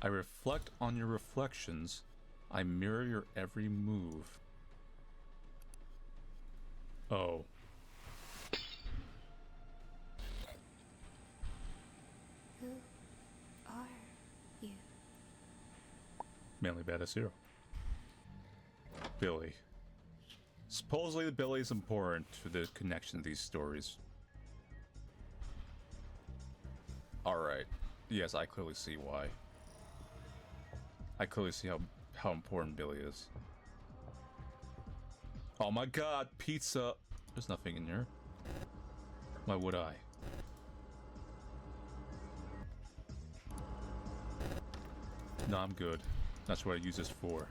I reflect on your reflections. I mirror your every move. Oh. Who are you? Manly Badass Hero. Billy. Supposedly Billy is important to the connection of these stories. Alright. Yes, I clearly see why. I clearly see how important Billy is. Oh my god, pizza! There's nothing in here. Why would I? No, I'm good. That's what I use this for.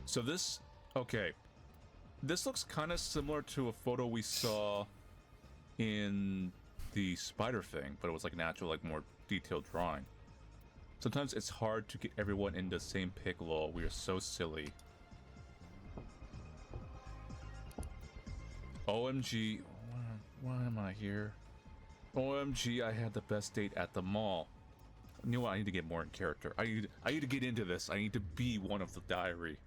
So this... Okay. This looks kind of similar to a photo we saw in the spider thing, but it was like an actual, like, more detailed drawing. Sometimes it's hard to get everyone in the same pic, lol. We are so silly. OMG. Why am I here? OMG, I had the best date at the mall. You know what? I need to get more in character. I need to get into this. I need to be one of the diary.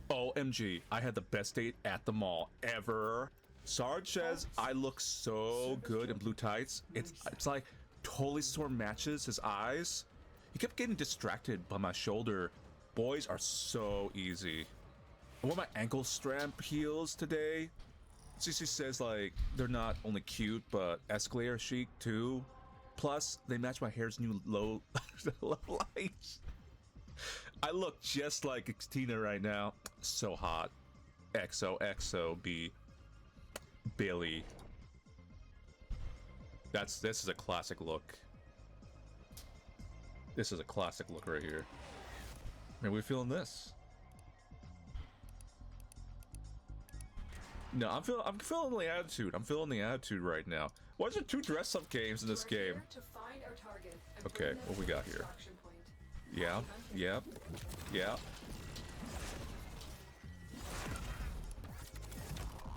OMG, I had the best date at the mall ever. Sarge says I look so good in blue tights. It's like totally sort of matches his eyes. He kept getting distracted by my shoulder. Boys are so easy. I wore my ankle strap heels today. Cece says like they're not only cute but escalator chic too. Plus they match my hair's new low lights. I look just like Tina right now. So hot. XOXO Billy. This is a classic look. This is a classic look right here. Maybe we're feeling this. No, I'm feeling the attitude. I'm feeling the attitude right now. Why is there 2 dress-up games in this game? Okay, what we got here? Yeah, yeah, yeah.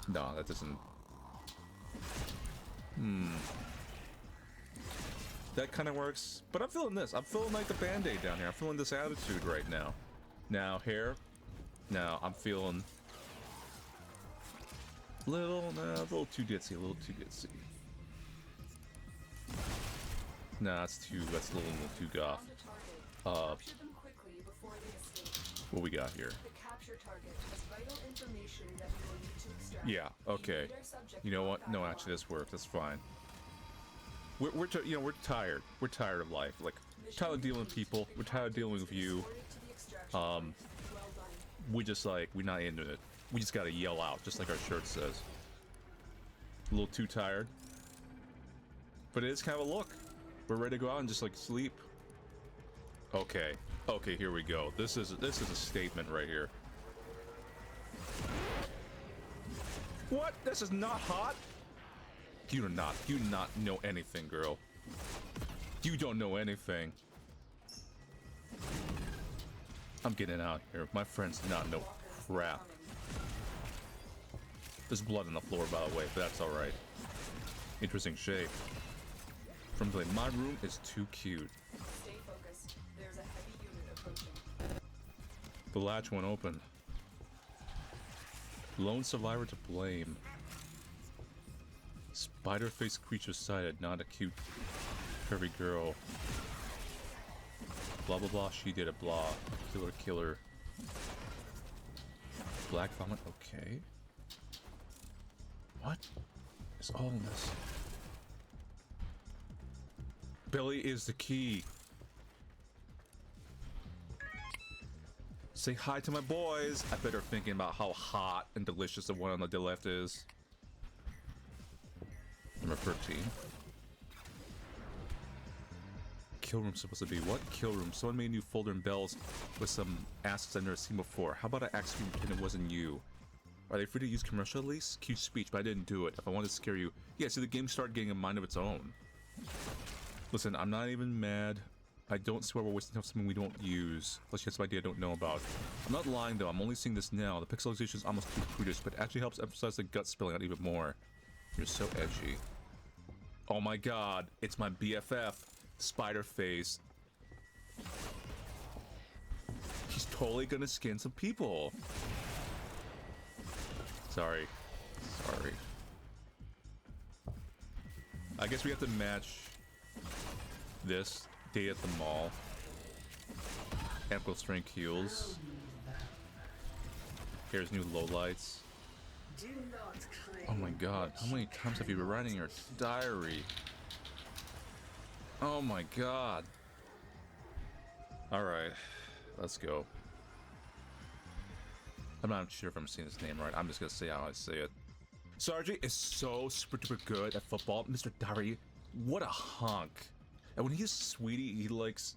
No, that doesn't... That kind of works, but I'm feeling this. I'm feeling like the Band-Aid down here. I'm feeling this attitude right now. Now, hair. Now, I'm feeling... a little too ditzy, a little too ditzy. Nah, that's a little too goth. What we got here? Yeah, okay. You know what? No, actually, this works. That's fine. We're tired. We're tired of life. Like, tired of dealing with people. We're tired of dealing with you. We're not into it. We just gotta yell out, just like our shirt says. A little too tired. But it is kind of a look. We're ready to go out and just, like, sleep. Okay. Okay, here we go. This is a statement right here. What? This is not hot? You do not know anything, girl. You don't know anything. I'm getting out here. My friends do not know crap. There's blood on the floor, by the way, but that's alright. Interesting shape. From the my room is too cute. Stay focused. There's a heavy unit approaching. The latch won't open. Lone survivor to blame. Spider-faced creature sighted, not a cute, curvy girl. Blah blah blah, she did it, blah. Killer. Black vomit, okay. What is all this? Billy is the key. Say hi to my boys. I bet they're thinking about how hot and delicious the one on the left is. Number 13. Kill room supposed to be what? Kill room. Someone made a new folder in bells with some asks I've never seen before. How about I ask you and it wasn't you? Are they free to use commercial at least? Cute speech, but I didn't do it. If I wanted to scare you. Yeah, see the game started getting a mind of its own. Listen, I'm not even mad. I don't swear we're wasting time on something we don't use. Plus, you have some idea I don't know about. I'm not lying though, I'm only seeing this now. The pixelization is almost too prudish, but it actually helps emphasize the gut spilling out even more. You're so edgy. Oh my god, it's my BFF, Spider Face. He's totally gonna skin some people. Sorry. Sorry. I guess we have to match this day at the mall. Ample strength heals. Here's new lowlights. Oh my god, how many times have you been writing your diary? Oh my god. Alright, let's go. I'm not sure if I'm saying his name right. I'm just gonna say how I say it. Sarge is so super duper good at football. Mr. Diary, what a hunk. And when he's sweetie, he likes...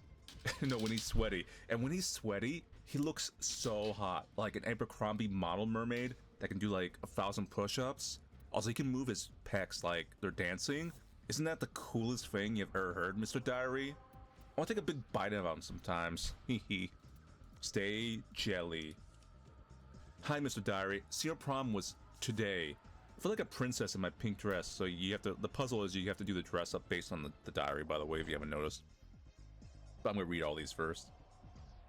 no, when he's sweaty. And when he's sweaty, he looks so hot. Like an Abercrombie model mermaid that can do like 1,000 push-ups. Also, he can move his pecs like they're dancing. Isn't that the coolest thing you've ever heard, Mr. Diary? I want to take a big bite of him sometimes. Hehe. Stay jelly. Hi, Mr. Diary. Senior prom was today. I feel like a princess in my pink dress, so you have to... The puzzle is you have to do the dress up based on the diary, by the way, if you haven't noticed. But I'm gonna read all these first.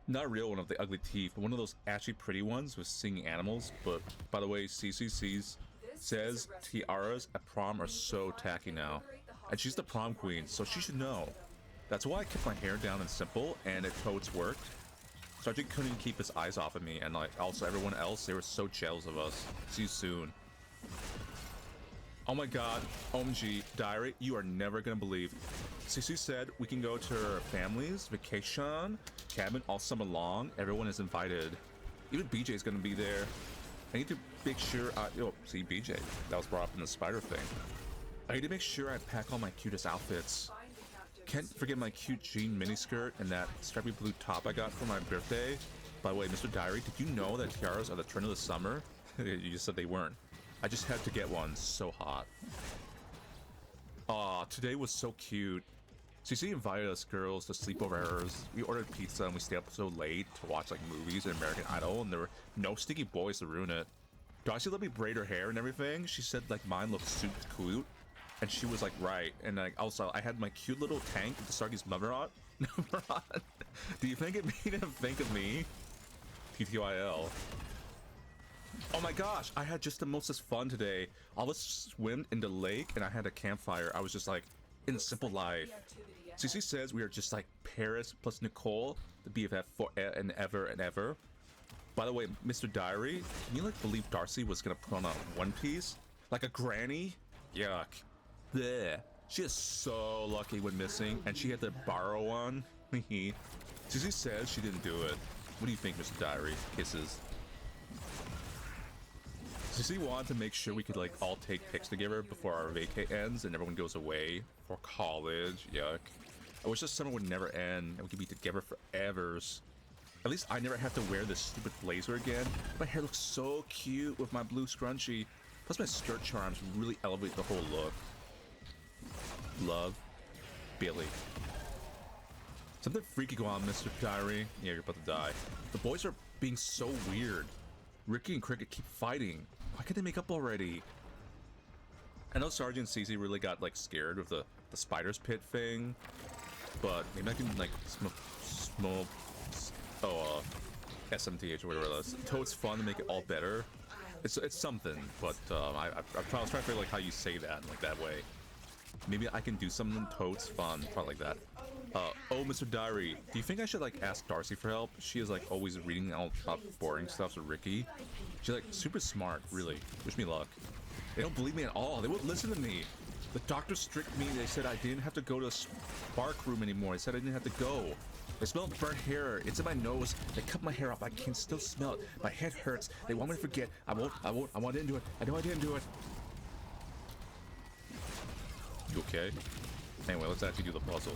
Not a real one of the ugly teeth, but one of those ashy pretty ones with singing animals. But, by the way, CCC's says tiaras at prom are so tacky now. And she's the prom queen, so she should know. That's why I kept my hair down and simple, and it totes worked. Sergeant couldn't keep his eyes off of me, and like also everyone else, they were so jealous of us. See you soon. Oh my god, OMG, Diary, you are never gonna believe. Cece said we can go to her family's vacation, cabin all summer long. Everyone is invited. Even BJ's gonna be there. I need to make sure oh, see BJ, that was brought up in the spider thing. I need to make sure I pack all my cutest outfits. Can't forget my cute jean miniskirt and that stripy blue top I got for my birthday. By the way, Mr. Diary, did you know that tiaras are the trend of the summer? You just said they weren't. I just had to get one. So hot. Aw, today was so cute. CC invited us girls to sleep over hers. We ordered pizza and we stayed up so late to watch like movies and American Idol, and there were no stinky boys to ruin it. Darcy let me braid her hair and everything. She said like mine looked super cute, and she was like right. And like also I had my cute little tank with the Starkey's mother on. Do you think it made him think of me? TTYL. Oh my gosh, I had just the mostest fun today. I was swim in the lake and I had a campfire. I was just like in simple life. CC says we are just like Paris plus Nicole, the BFF for and ever and ever. By the way, Mr. Diary, can you like believe Darcy was gonna put on a one piece? Like a granny? Yuck. Bleh. She is so lucky when missing, and she had to borrow one. CC says she didn't do it. What do you think, Mr. Diary? Kisses. CC wanted to make sure we could like all take pics together before our vacay ends and everyone goes away for college. Yuck. I wish this summer would never end and we could be together forevers. At least I never have to wear this stupid blazer again. My hair looks so cute with my blue scrunchie. Plus my skirt charms really elevate the whole look. Love, Billy. Something freaky going on, Mr. Diary. Yeah, you're about to die. The boys are being so weird. Ricky and Cricket keep fighting. Why can't they make up already? I know Sergeant Cece really got like scared with the spider's pit thing, but maybe I can like smoke SMTH or whatever it is. Toad's fun to make it all better. It's something, but I was trying to figure like how you say that like that way. Maybe I can do something Toad's fun, probably like that. Oh, Mr. Diary, do you think I should like ask Darcy for help? She is like always reading all boring stuff to Ricky. She's like super smart, really. Wish me luck. They don't believe me at all. They won't listen to me. The doctor strict me. They said I didn't have to go to the spark room anymore. They said I didn't have to go. I smell burnt hair. It's in my nose. They cut my hair off. I can still smell it. My head hurts. They want me to forget. I won't. I didn't do it. I know I didn't do it. You okay? Anyway, let's actually do the puzzle.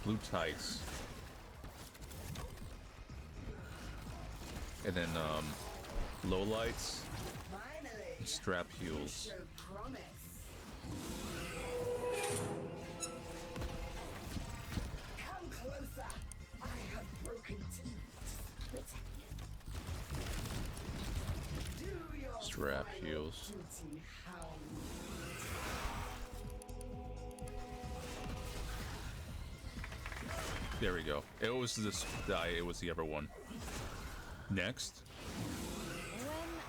Blue tights. And then, low lights. And strap heels. Come closer. I have broken teeth. Do your Strap heels. duty, hound. There we go. It was this die. It was the other one. Next.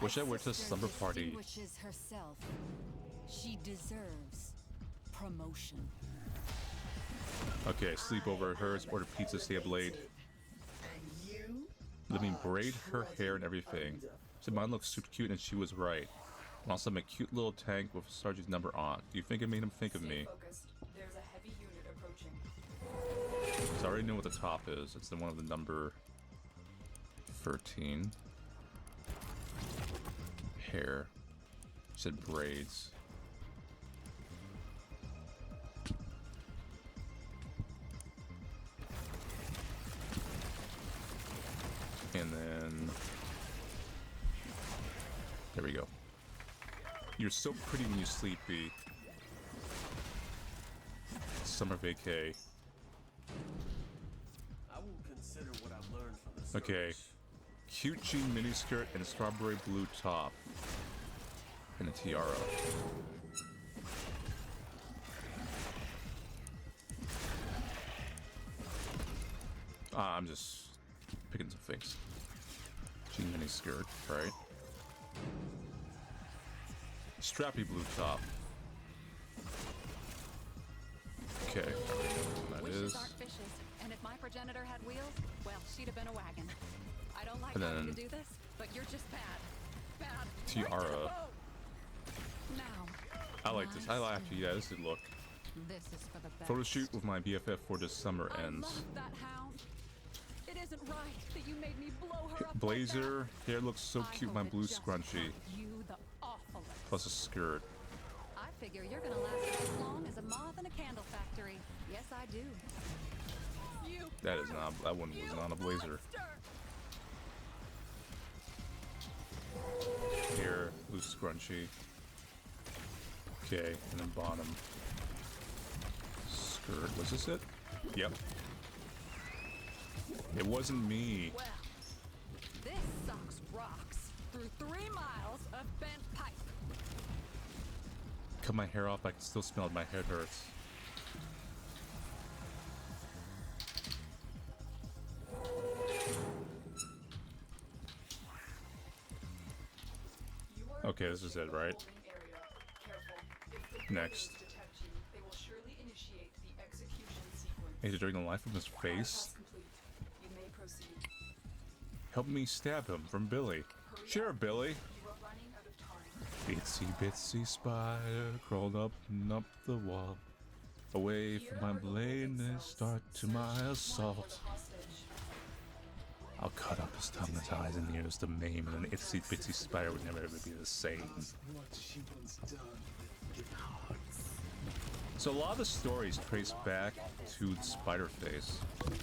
Wish I went to a slumber party. Distinguishes herself. She deserves promotion. Okay, sleepover. Hers. Order pizza. Stay up late. And you? Let me braid her hair and everything. So mine looks super cute, and she was right. And also, I'm a cute little tank with Sarge's number on. Do you think it made him think of me? Focused. There's a heavy unit approaching. So I already know what the top is. It's the one of the number 13. Hair. She said braids. And then there we go. You're so pretty when you sleep, B. Summer vacay. I will consider what I've learned from this. Okay. Cute jean miniskirt and a strawberry blue top. And a tiara. I'm just picking some things. Jean miniskirt, right? Strappy blue top. Okay. That Wishes is. aren't fishes, and if my progenitor had wheels, well, she'd have been a wagon. I don't like And having then- to do this, but you're just bad. Bad. Tiara. Right to the bone. Now, I like this. I like it. Yeah, this is look. this is for the best. Photo shoot with my BFF for this summer I ends. love that hound. It isn't right that you made me blow her up. Blazer, hair looks so like that. cute. I My hope blue it just scrunchie, made you the awfulest. plus a skirt. I figure you're gonna last as long as a moth in a candle factory. Yes, I do. You That is not. That one was not a blazer. monster! Hair, blue scrunchie. Okay, and then bottom. Skirt. Was this it? Yep. It wasn't me. Well, this sucks rocks through 3 miles of bent pipe. Cut my hair off. I can still smell it. My head hurts. You are Okay, this is it, right? holding area. Careful. If the Next. Predators detect you, they will surely initiate the execution sequence. Is it during the life of his Trial face? task complete. You may proceed. Help me stab him from Billy. Sure, Billy. You are running out of time. Bitsy bitsy spider crawled up and up the wall. Away Here from my are the blade holding and cells. start to Search my one for assault. the hostage. I'll cut up his tongue, his eyes, and ears to maim, and an itsy bitsy spider would never ever be the same. What she once done with hearts. So a lot of the stories trace back to the spider face. You've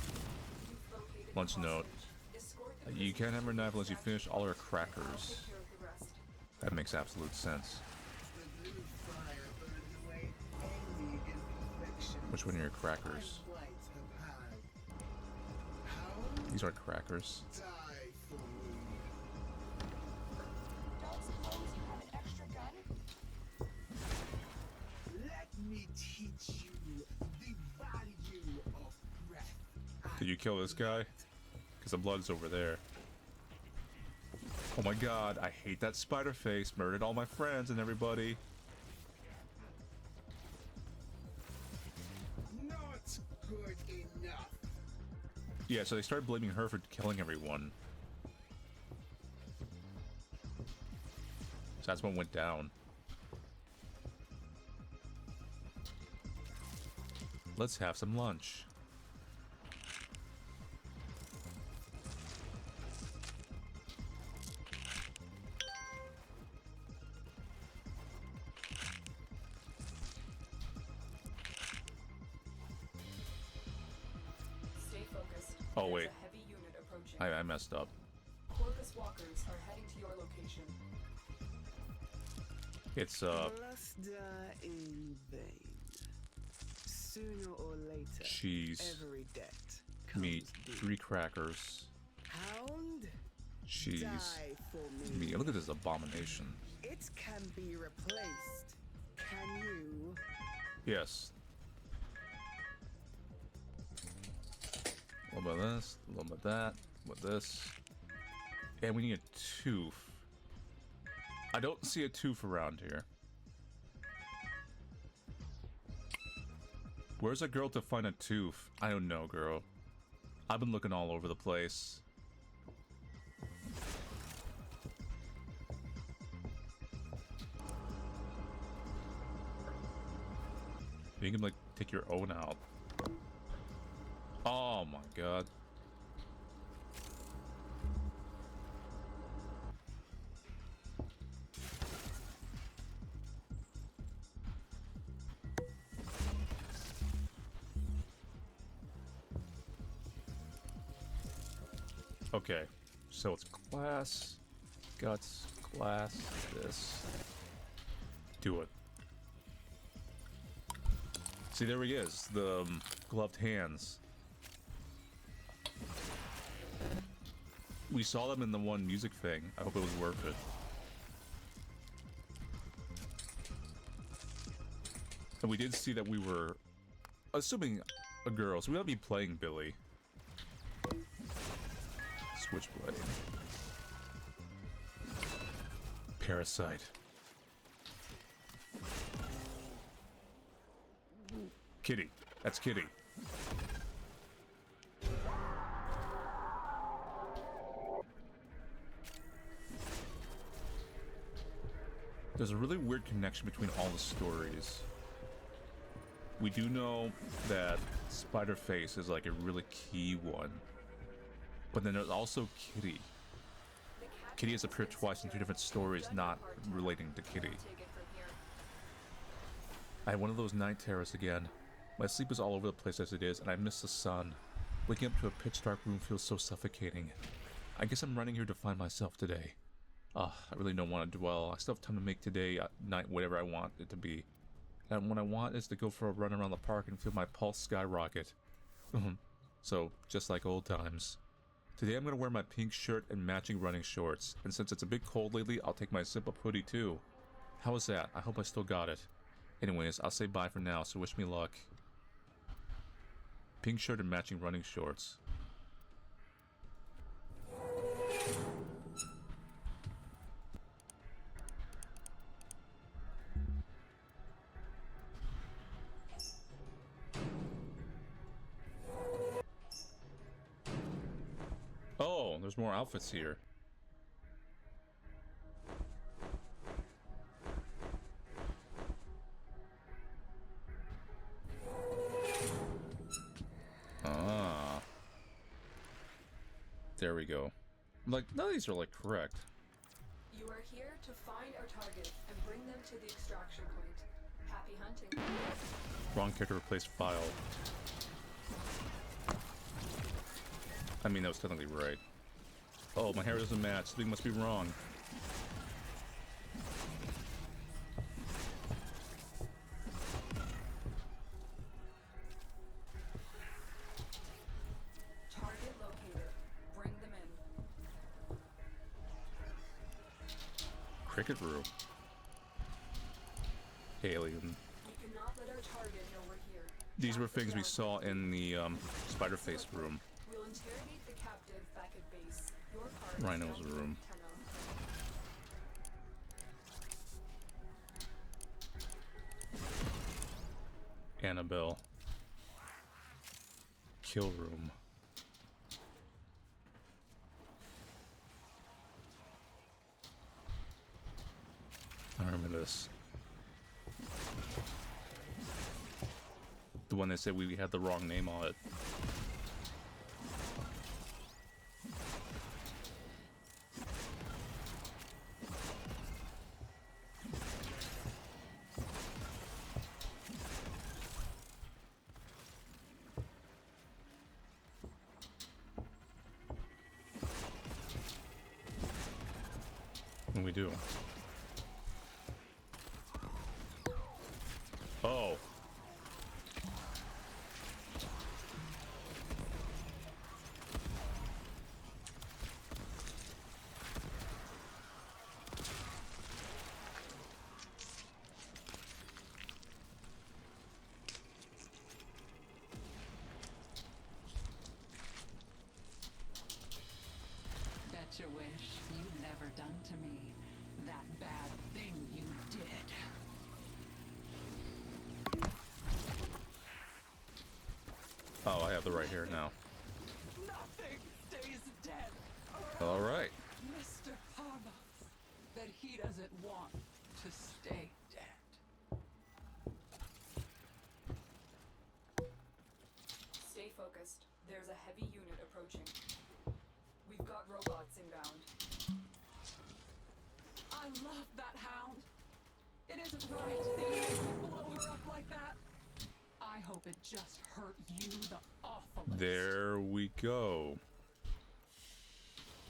located Lunch the note. hostage. Escort the You can't have her knife unless you finish all her I'll crackers. take care of the rest. That makes absolute sense. The blue fire burned away any imperfections Which one are your crackers? I might have had. Hound, These are crackers. die for me. Don't suppose you have an extra gun? Let me teach you the value of breath. Did you kill this guy? Because the blood's over there. Oh my god, I hate that spider face. Murdered all my friends and everybody. Not good enough. Yeah, so they started blaming her for killing everyone. So that's what went down. Let's have some lunch. Stay focused. Oh, There's wait. a heavy unit approaching. I messed up. Corvus walkers are heading to your location. It's Must die in vain. Sooner or later, cheese, every debt comes meat, due. 3 crackers, Hound, cheese, die for me. meat. Look at this abomination. It can be replaced. Can you? Yes. A little bit of this, a little bit of that, with this. And we need a tooth. I don't see a tooth around here. Where's a girl to find a tooth? I don't know, girl. I've been looking all over the place. You can, like, take your own out. Oh my god. Okay, so it's class, guts, class, this. Do it. See, there he is, the gloved hands. We saw them in the one music thing. I hope it was worth it. And we did see that we were assuming a girl, so we ought to be playing Billy. Switchblade. Parasite. Kitty. That's Kitty. There's a really weird connection between all the stories. We do know that Spider-Face is like a really key one. But then there's also Kitty. Kitty has appeared twice in two different stories, not relating to Kitty. I had one of those night terrors again. My sleep is all over the place as it is, and I miss the sun. Waking up to a pitch dark room feels so suffocating. I guess I'm running here to find myself today. I really don't want to dwell. I still have time to make today night whatever I want it to be. And what I want is to go for a run around the park and feel my pulse skyrocket. So, just like old times. Today I'm going to wear my pink shirt and matching running shorts. And since it's a bit cold lately, I'll take my zip-up hoodie too. How was that? I hope I still got it. Anyways, I'll say bye for now, so wish me luck. Pink shirt and matching running shorts. Oh, there's more outfits here. Ah. There we go. Like, none of these are, like, correct. You are here to find our target and bring them to the extraction point. Happy hunting. Wrong character replaced file. I mean, that was technically right. Oh, my hair doesn't match. Something must be wrong. Target located. Bring them in. Cricket room. Alien. We cannot let our target know we're here. These were things we saw in the Spider-Face room. We'll interrogate the captive back at base. Your part is Rhino's down to room. Tenno. Annabelle. Kill room. I remember this. The one that said we had the wrong name on it. And we do. Oh. wish you'd never done to me that bad thing you did. Oh, I have the right here now. Nothing stays dead. All right. Mr. Parvos, that he doesn't want to stay dead. Stay focused. There's a heavy unit approaching. We've got robots inbound. I love that hound. It isn't right that you would blow her up like that. I hope it just hurt you the awfulest. There we go.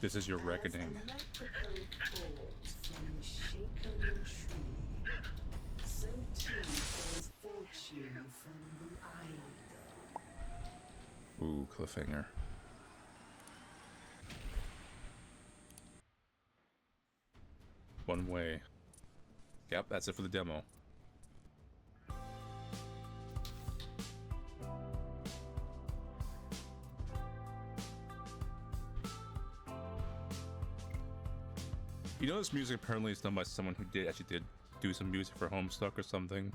This is your reckoning. As electrical bolts from the shaken tree, so too falls fortune from the idol. Ooh, cliffhanger. One way. Yep, that's it for the demo. You know, this music apparently is done by someone who actually did do some music for Homestuck or something.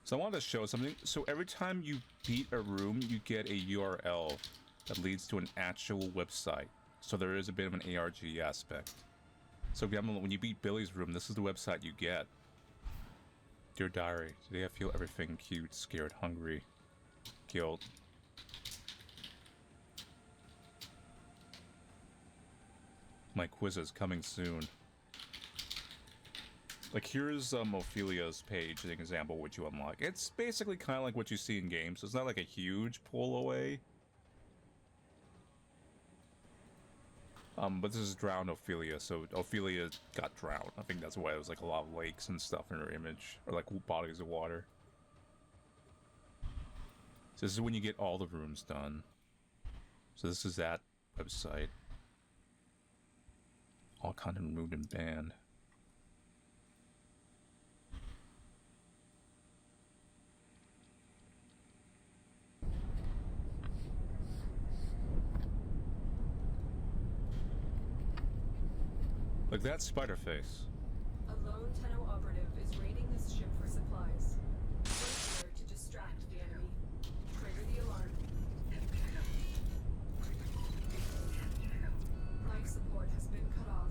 So I wanted to show something. So every time you beat a room, you get a URL that leads to an actual website. So there is a bit of an ARG aspect. So when you beat Billy's room, this is the website you get. Dear Diary, today I feel everything: cute, scared, hungry, guilt. My quiz is coming soon. Like, here's Ophelia's page, an example of what you unlock. It's basically kind of like what you see in games. It's not like a huge pull away. But this is drowned Ophelia, so Ophelia got drowned. I think that's why it was like a lot of lakes and stuff in her image, or like bodies of water. So this is when you get all the rooms done. So this is that website. All content removed and banned. Like that Spider-Face. A lone Tenno operative is raiding this ship for supplies. Work here to distract the enemy. Trigger the alarm. Life support has been cut off.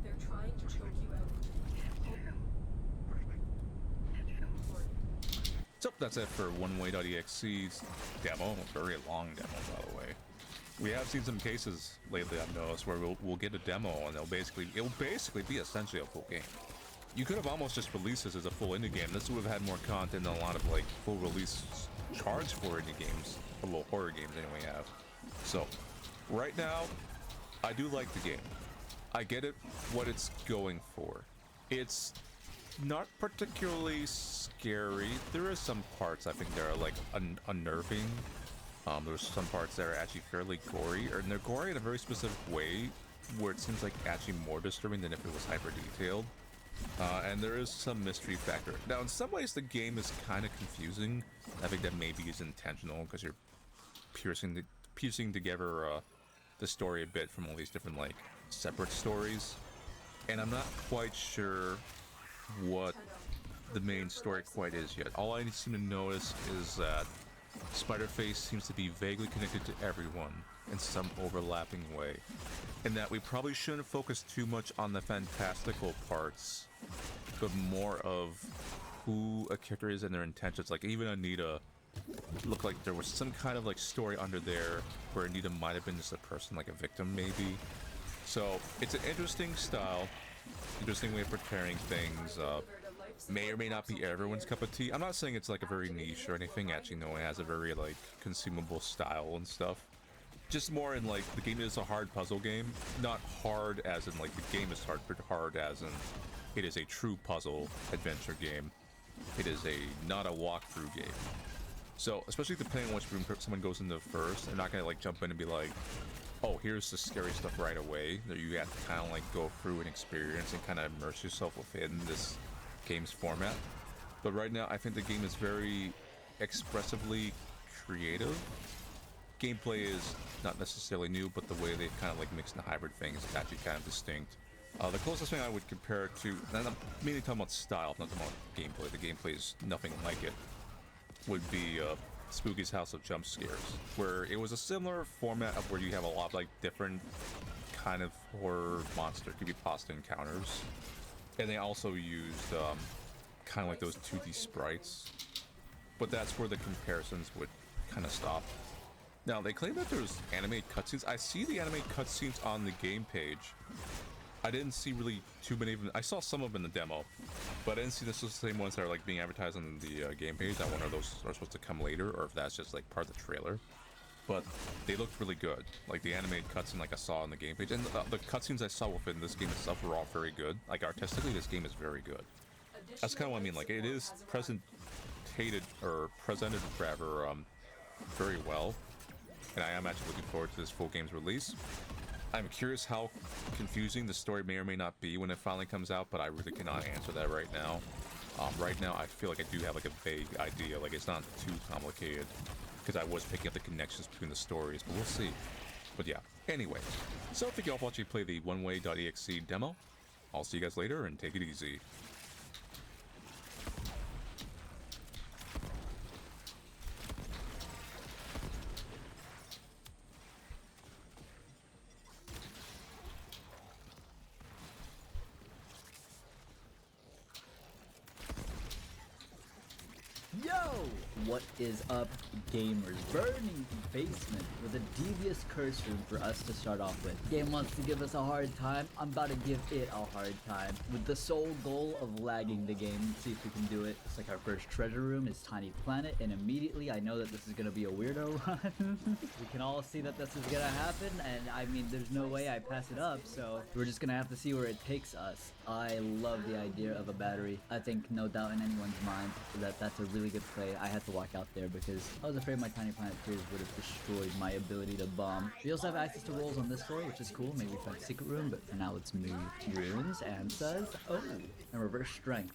They're trying to choke you out. So that's it for OneWay.exe's demo. A very long demo, by the way. We have seen some cases lately, I've noticed, where we'll get a demo and it'll basically be essentially a full game. You could have almost just released this as a full indie game. This would have had more content than a lot of like full release charge for indie games, or little horror games anyway have. So right now, I do like the game. I get it, what it's going for. It's not particularly scary. There are some parts I think that are like unnerving. There's some parts that are actually fairly gory, and they're gory in a very specific way, where it seems like actually more disturbing than if it was hyper detailed. And there is some mystery factor. Now, in some ways, the game is kind of confusing. I think that maybe is intentional because you're piecing together the story a bit from all these different like separate stories, and I'm not quite sure what the main story quite is yet. All I seem to notice is that Spider-Face seems to be vaguely connected to everyone in some overlapping way, and that we probably shouldn't focus too much on the fantastical parts, but more of who a character is and their intentions. Like even Anita looked like there was some kind of like story under there where Anita might have been just a person, like a victim maybe. So it's an interesting style, interesting way of preparing things. May or may not be everyone's cup of tea. I'm not saying it's like a very niche or anything. Actually, no, it has a very like consumable style and stuff. Just more in like the game is a hard puzzle game, not hard as in like the game is hard, but hard as in it is a true puzzle adventure game. It is not a walkthrough game. So especially depending on which room someone goes into first, they're not gonna like jump in and be like, oh, here's the scary stuff right away. You have to kind of like go through an experience and kind of immerse yourself within this game's format. But right now I think the game is very expressively creative, gameplay is not necessarily new, but the way they've kind of like mixed the hybrid thing is actually kind of distinct. The closest thing I would compare it to, and I'm mainly talking about style, not talking about gameplay. The gameplay is nothing like it. Would be Spooky's House of Jump Scares, where it was a similar format of where you have a lot of like different kind of horror monster creepypasta encounters, and they also used kind of like those 2D sprites. But that's where the comparisons would kind of stop. Now they claim that there's animated cutscenes. I see the animated cutscenes on the game page. I didn't see really too many of them. I saw some of them in the demo, but I didn't see the same ones that are like being advertised on the game page. I wonder if those are supposed to come later or if that's just like part of the trailer. But they looked really good. Like the animated cutscene like I saw on the game page, and the cutscenes I saw within this game itself were all very good. Like artistically, this game is very good. That's kind of what I mean. Like it is presented rather very well, and I am actually looking forward to this full game's release. I'm curious how confusing the story may or may not be when it finally comes out, but I really cannot answer that right now. Right now, I feel like I do have like a vague idea, like it's not too complicated, because I was picking up the connections between the stories, but we'll see. But yeah, anyway, so thank you all for watching me play the oneway.exe demo. I'll see you guys later, and take it easy. Yo! What is up, gamers? Burning Basement with a devious curse room for us to start off with. Game wants to give us a hard time. I'm about to give it a hard time with the sole goal of lagging the game. See if we can do it. It's like our first treasure room is Tiny Planet, and immediately I know that this is gonna be a weirdo run. We can all see that this is gonna happen, and I mean, there's no way I pass it up, so we're just gonna have to see where it takes us. I love the idea of a battery. I think no doubt in anyone's mind that that's a really good play. I had to walk out there because I was afraid my Tiny Planet Tears would have destroyed my ability to bomb. We also have access to rolls on this floor, which is cool. Maybe find a secret room, but for now let's move. Runes, Ansas, and reverse strength.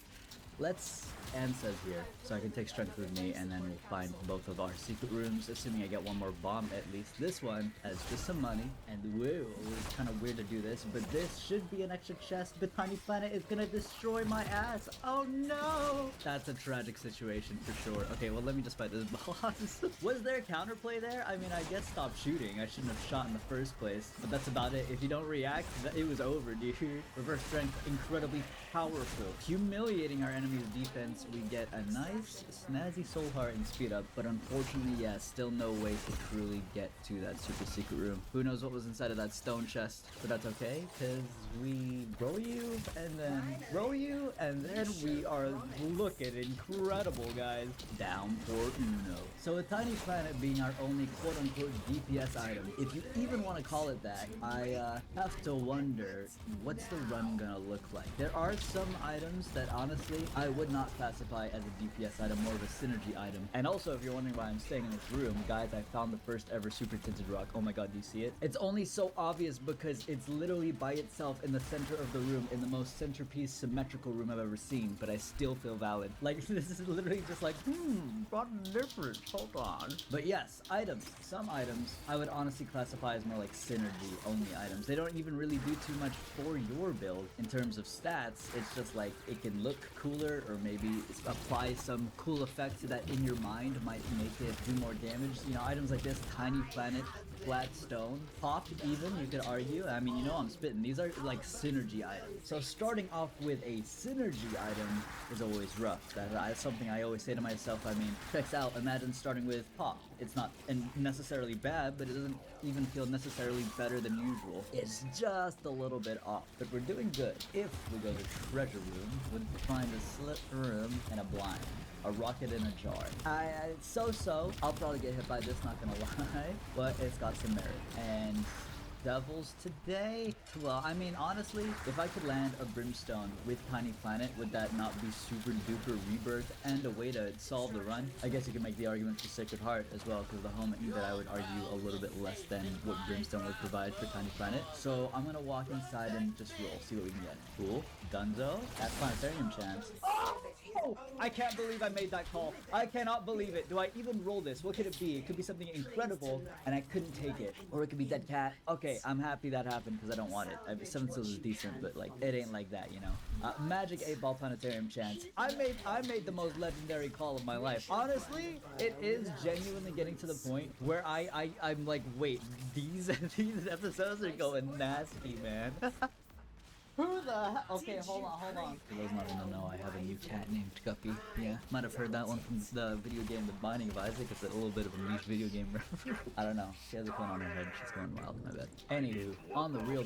Let's Ansas here, so I can take strength with me, and then we'll find both of our secret rooms, assuming I get one more bomb at least. This one has just some money, and whoa, it's kind of weird to do this, but this should be an extra chest, but Tiny Planet is gonna destroy my ass. Oh no! That's a tragic situation for sure. Okay, well let me just fight this boss. Was there a counterplay there? I mean, I guess stop shooting. I shouldn't have shot in the first place, but that's about it. If you don't react, it was over, dude. Reverse strength, incredibly powerful. Humiliating our enemy's defense. We get a nice snazzy soul heart and speed up, but unfortunately, yeah, still no way to truly get to that super secret room. Who knows what was inside of that stone chest, but that's okay, because we grow you, and then grow you, and then we are looking incredible, guys. Down for Uno. So a Tiny Planet being our only quote-unquote DPS item, if you even want to call it that, I have to wonder, what's the run gonna look like? There are some items that honestly I would not classify as a DPS item, more of a synergy item. And also, if you're wondering why I'm staying in this room, guys, I found the first ever super tinted rock. Oh my god, do you see it? It's only so obvious because it's literally by itself in the center of the room, in the most centerpiece symmetrical room I've ever seen, but I still feel valid. Like, this is literally just like, what difference? Hold on. But yes, items. Some items I would honestly classify as more like synergy only items. They don't even really do too much for your build in terms of stats. It's just like, it can look cooler, or maybe apply some cool effect so that in your mind might make it do more damage. You know, items like this, Tiny Planet, Flat Stone, Pop even, you could argue. I mean, you know I'm spitting. These are like synergy items. So starting off with a synergy item is always rough. That's something I always say to myself. I mean, checks out, imagine starting with Pop. It's not necessarily bad, but it doesn't even feel necessarily better than usual. It's just a little bit off, but we're doing good. If we go to treasure room, we'll find a slip room and a blind. A rocket in a jar. So-so. I'll probably get hit by this, not gonna lie, but it's got some merit. And Devils today? Well, I mean, honestly, if I could land a Brimstone with Tiny Planet, would that not be super duper rebirth and a way to solve the run? I guess you can make the argument for Sacred Heart as well, because the home that I would argue a little bit less than what Brimstone would provide for Tiny Planet. So I'm gonna walk inside and just roll, see what we can get. Cool. Dunzo. That's Planetarium chance. Oh, I can't believe I made that call. I cannot believe it. Do I even roll this? What could it be? It could be something incredible, and I couldn't take it. Or it could be Dead Cat. Okay, I'm happy that happened because I don't want it. I mean, 7 Seals is decent, but like, it ain't like that, you know? Magic 8-ball Planetarium chance. I made the most legendary call of my life. Honestly, it is genuinely getting to the point where I'm like, wait, these episodes are going nasty, man. Who the hell? Okay, hold on. For those not in the know, I have a new cat named Guppy. Yeah, might have heard that one from the video game The Binding of Isaac. It's a little bit of a niche video game reference. I don't know. She has a cone on her head. She's going wild, my bad. Anywho, on the real,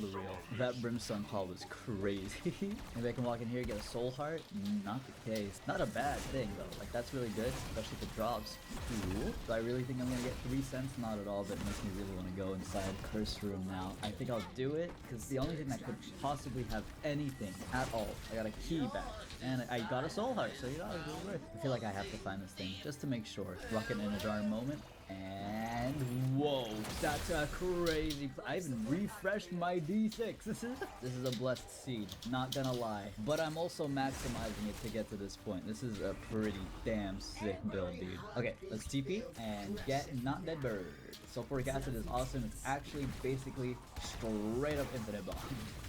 that Brimstone call was crazy. Maybe I can walk in here, get a soul heart? Not the case. Not a bad thing, though. Like, that's really good, especially if it drops. Cool. Do I really think I'm gonna get 3 cents? Not at all, but it makes me really want to go inside Curse Room now. I think I'll do it, because the only thing that could possibly have anything at all. I got a key back, and I got a soul heart, so you know, it was worth. I feel like I have to find this thing just to make sure. Rocket in a jar moment, and whoa, that's a crazy. I even refreshed my D6. This is a blessed seed, not gonna lie. But I'm also maximizing it to get to this point. This is a pretty damn sick build, dude. Okay, let's TP and get Not Dead Bird. Sulfuric acid is awesome. It's actually basically straight up infinite bomb.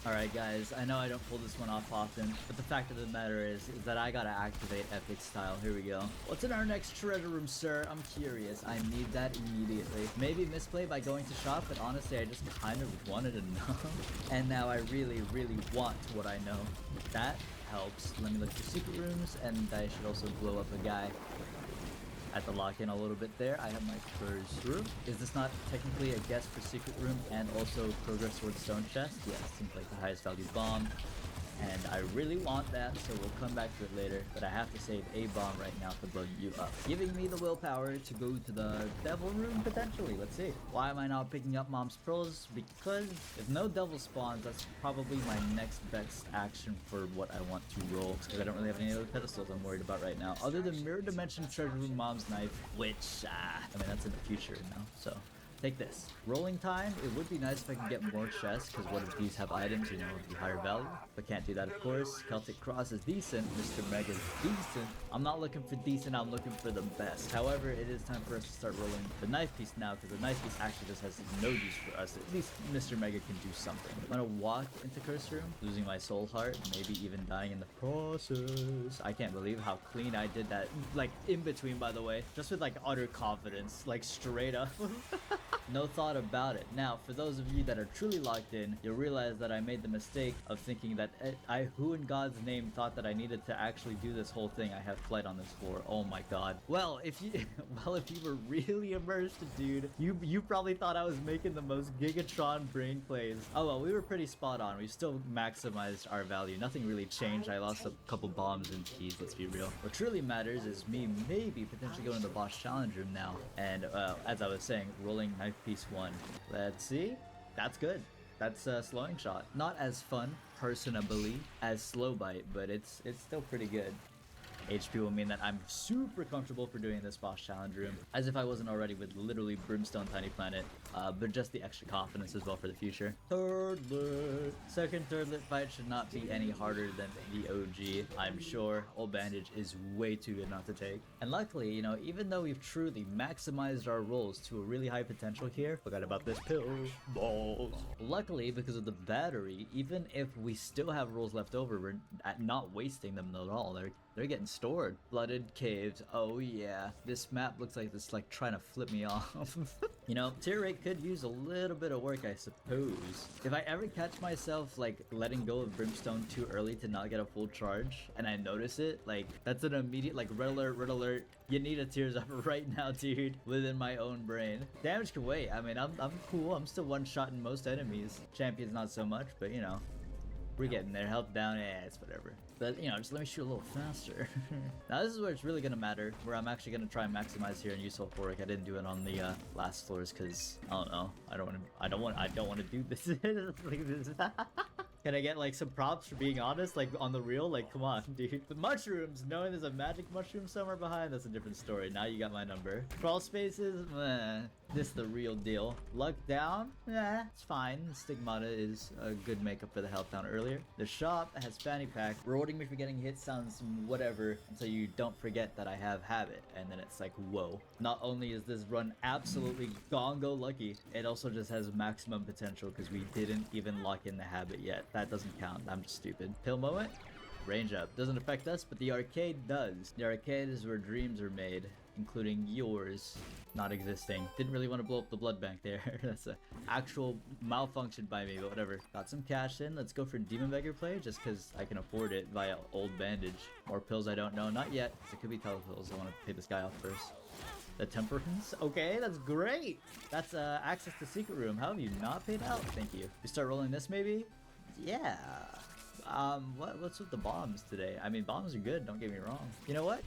Alright guys, I know I don't pull this one off often, but the fact of the matter is that I gotta activate Epic Style. Here we go. What's in our next treasure room, sir? I'm curious. I need that immediately. Maybe misplay by going to shop, but honestly I just kind of wanted to know. And now I really, really want what I know. That helps. Let me look for secret rooms, and I should also blow up a guy. At the lock-in a little bit there. I have my first room. Is this not technically a guess for secret room and also progress towards stone chest? Yes, seems like the highest value bomb. And I really want that, so we'll come back to it later. But I have to save a bomb right now to blow you up. Giving me the willpower to go to the devil room, potentially. Let's see. Why am I not picking up Mom's Pearls? Because if no devil spawns, that's probably my next best action for what I want to roll. Because I don't really have any other pedestals I'm worried about right now. Other than Mirror Dimension Treasure Room Mom's Knife, which, I mean, that's in the future now, so... Take this. Rolling time, it would be nice if I could get more chests, because what if these have items, you know, with the higher value? But can't do that, of course. Celtic Cross is decent. Mr. Mega is decent. I'm not looking for decent, I'm looking for the best. However, it is time for us to start rolling the knife piece now, because the knife piece actually just has no use for us. At least Mr. Mega can do something. I'm gonna walk into Curse Room, losing my soul heart, maybe even dying in the process. I can't believe how clean I did that. Like, in between, by the way. Just with, like, utter confidence. Like, straight up. No thought about it. Now, for those of you that are truly locked in, you'll realize that I made the mistake of thinking that who in God's name thought that I needed to actually do this whole thing. I have flight on this floor. Oh my god. Well, if you were really immersed, dude, you probably thought I was making the most Gigatron brain plays. Oh well, we were pretty spot on. We still maximized our value. Nothing really changed. I lost a couple bombs and keys, let's be real. What truly matters is me maybe potentially going to the boss challenge room now. And as I was saying, rolling knife piece 1. Let's see. That's good. That's a slowing shot. Not as fun, personably, as slow bite, but it's still pretty good. HP will mean that I'm super comfortable for doing this boss challenge room, as if I wasn't already with literally Brimstone Tiny Planet, but just the extra confidence as well for the future. Thirdlet. Second thirdlet fight should not be any harder than the OG, I'm sure. Old Bandage is way too good not to take. And luckily, you know, even though we've truly maximized our rolls to a really high potential here, forgot about this pill, balls. Luckily, because of the battery, even if we still have rolls left over, we're not wasting them at all. They're getting stored. Flooded caves. Oh yeah. This map looks like it's like trying to flip me off. You know, tier rate could use a little bit of work, I suppose. If I ever catch myself like letting go of Brimstone too early to not get a full charge, and I notice it, like that's an immediate like red alert. You need a tears up right now, dude. Within my own brain. Damage can wait. I mean, I'm cool. I'm still one-shotting most enemies. Champions not so much, but you know. We're getting there. Health down, yeah, it's whatever. But, you know, just let me shoot a little faster. Now, this is where it's really gonna matter, where I'm actually gonna try and maximize here and use Sulfuric. I didn't do it on the last floors because I don't know. I don't want to do this. Like this. Can I get like some props for being honest? Like on the real? Like come on, dude. The mushrooms, knowing there's a magic mushroom somewhere behind, that's a different story. Now you got my number. Crawl spaces, meh. This the real deal. Luck down, it's fine. Stigmata is a good makeup for the health down earlier. The shop has fanny pack. Rewarding me for getting hit sounds whatever until you don't forget that I have habit, and then it's like whoa. Not only is this run absolutely gongo lucky, it also just has maximum potential because we didn't even lock in the habit yet. That doesn't count. I'm just stupid. Pill moment. Range up. Doesn't affect us, but the arcade does. The arcade is where dreams are made, including yours not existing. Didn't really want to blow up the blood bank there. That's a actual malfunction by me, but whatever. Got some cash in. Let's go for Demon Beggar play just because I can afford it via old bandage. More pills I don't know. Not yet. It could be telepills. I want to pay this guy off first. The Temperance? Okay, that's great. That's access to secret room. How have you not paid out? Thank you. We start rolling this maybe? Yeah. What's with the bombs today? I mean, bombs are good, don't get me wrong. You know what?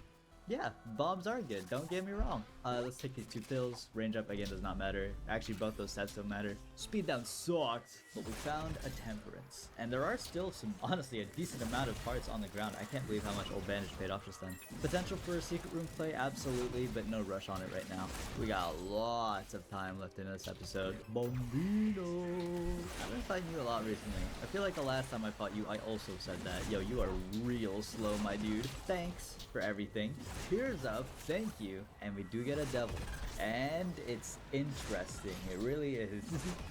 Yeah, bombs are good, don't get me wrong. Let's take these 2 pills. Range up again does not matter. Actually, both those stats don't matter. Speed down sucks, but we found a Temperance. And there are still some, honestly, a decent amount of parts on the ground. I can't believe how much old bandage paid off just then. Potential for a secret room play, absolutely, but no rush on it right now. We got lots of time left in this episode. Bombino! I've been fighting you a lot recently. I feel like the last time I fought you, I also said that. Yo, you are real slow, my dude. Thanks for everything. Here's up, thank you. And we do get a devil. And it's interesting. It really is.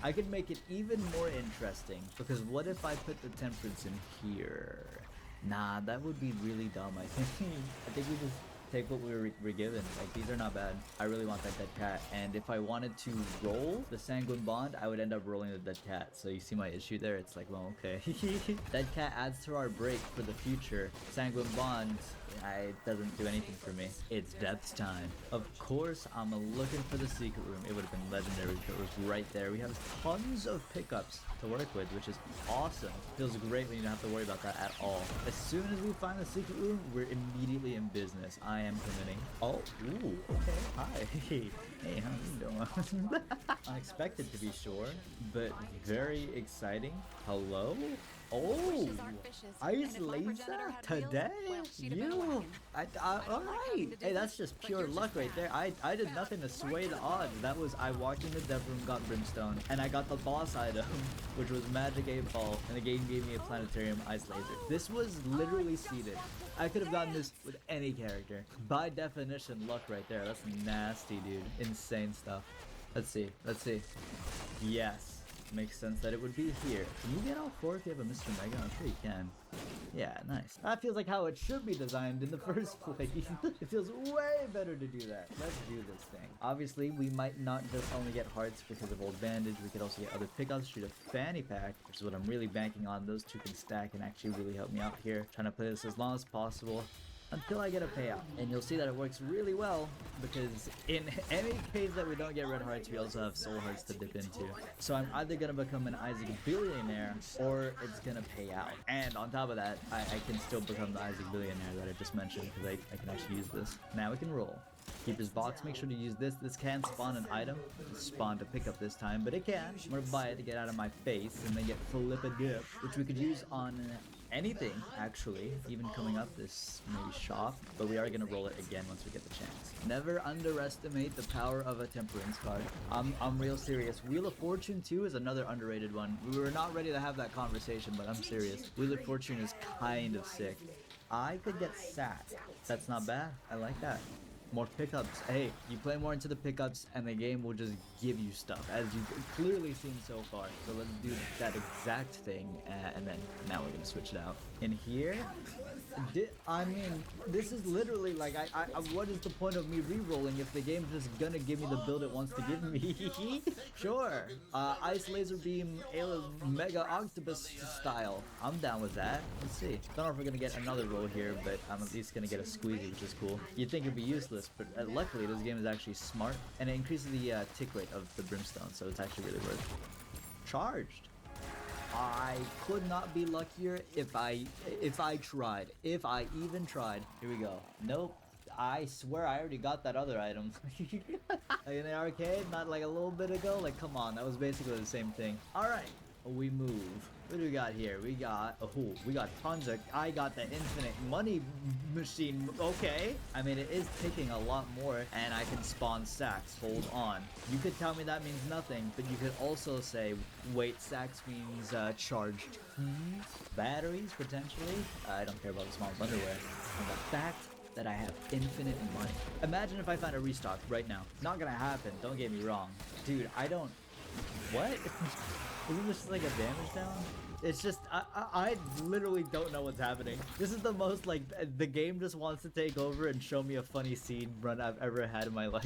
I could make it even more interesting. Because what if I put the Temperance in here? Nah, that would be really dumb, I think. I think we just take what we were given. Like, these are not bad. I really want that dead cat. And if I wanted to roll the Sanguine Bond, I would end up rolling the dead cat. So you see my issue there? It's like, well, okay. Dead cat adds to our break for the future. Sanguine Bond, it doesn't do anything for me. It's depth time. Of course, I'm looking for the secret room. It would have been legendary if it was right there. We have tons of pickups to work with, which is awesome. Feels great when you don't have to worry about that at all. As soon as we find the secret room, we're immediately in business. I am committing. Oh, ooh, okay. Hi. Hey, how you doing? Unexpected to be sure, but very exciting. Hello? Oh, Ice Laser today? You? Alright. Hey, that's just pure luck right there. I did nothing to sway the odds. That was, I walked in the dev room, got Brimstone, and I got the boss item, which was Magic 8 Ball, and the game gave me a Planetarium Ice Laser. This was literally seeded. I could have gotten this with any character. By definition, luck right there. That's nasty, dude. Insane stuff. Let's see. Let's see. Yes. Makes sense that it would be here. Can you get all 4 if you have a Mr. Mega? I'm sure you can. Yeah, nice. That feels like how it should be designed in the first place. It feels way better to do that. Let's do this thing. Obviously, we might not just only get hearts because of old bandage. We could also get other pickups. Shoot a fanny pack, which is what I'm really banking on. Those 2 can stack and actually really help me out here. Trying to play this as long as possible until I get a payout. And you'll see that it works really well because in any case that we don't get red hearts, we also have soul hearts to dip into. So I'm either gonna become an Isaac billionaire or it's gonna pay out. And on top of that, I can still become the Isaac billionaire that I just mentioned because I can actually use this. Now we can roll. Keeper's box, make sure to use this. This can spawn an item. It's spawned to pick up this time, but it can. I'm gonna buy it to get out of my face and then get flip-a-dip, which we could use on anything, actually, even coming up this maybe shop, but we are gonna roll it again once we get the chance. Never underestimate the power of a Temperance card. I'm real serious. Wheel of Fortune 2 is another underrated one. We were not ready to have that conversation, but I'm serious. Wheel of Fortune is kind of sick. I could get sat. That's not bad. I like that. More pickups. Hey, you play more into the pickups and the game will just give you stuff, as you've clearly seen so far. So let's do that exact thing, and then now we're gonna switch it out. In here, I mean, this is literally like, what is the point of me re-rolling if the game's just gonna give me the build it wants to give me? Sure. Ice Laser Beam, Mega Octopus style. I'm down with that. Let's see. Don't know if we're gonna get another roll here, but I'm at least gonna get a squeezy, which is cool. You'd think it'd be useless, but luckily this game is actually smart, and it increases the tick rate of the Brimstone, so it's actually really worth it. Charged. I could not be luckier if I tried. If I even tried. Here we go. Nope. I swear I already got that other item. Like in the arcade, not like a little bit ago. Like, come on, that was basically the same thing. Alright. we move. What do we got here? We got tons of. I got the infinite money machine. Okay. I mean, it is taking a lot more, and I can spawn sacks. Hold on. You could tell me that means nothing, but you could also say, wait, sacks means charged batteries potentially. I don't care about the small underwear. And the fact that I have infinite money. Imagine if I find a restock right now. Not gonna happen. Don't get me wrong, dude. I don't. What? Isn't this like a damage down? It's just, I literally don't know what's happening. This is the most, like, the game just wants to take over and show me a funny scene run I've ever had in my life.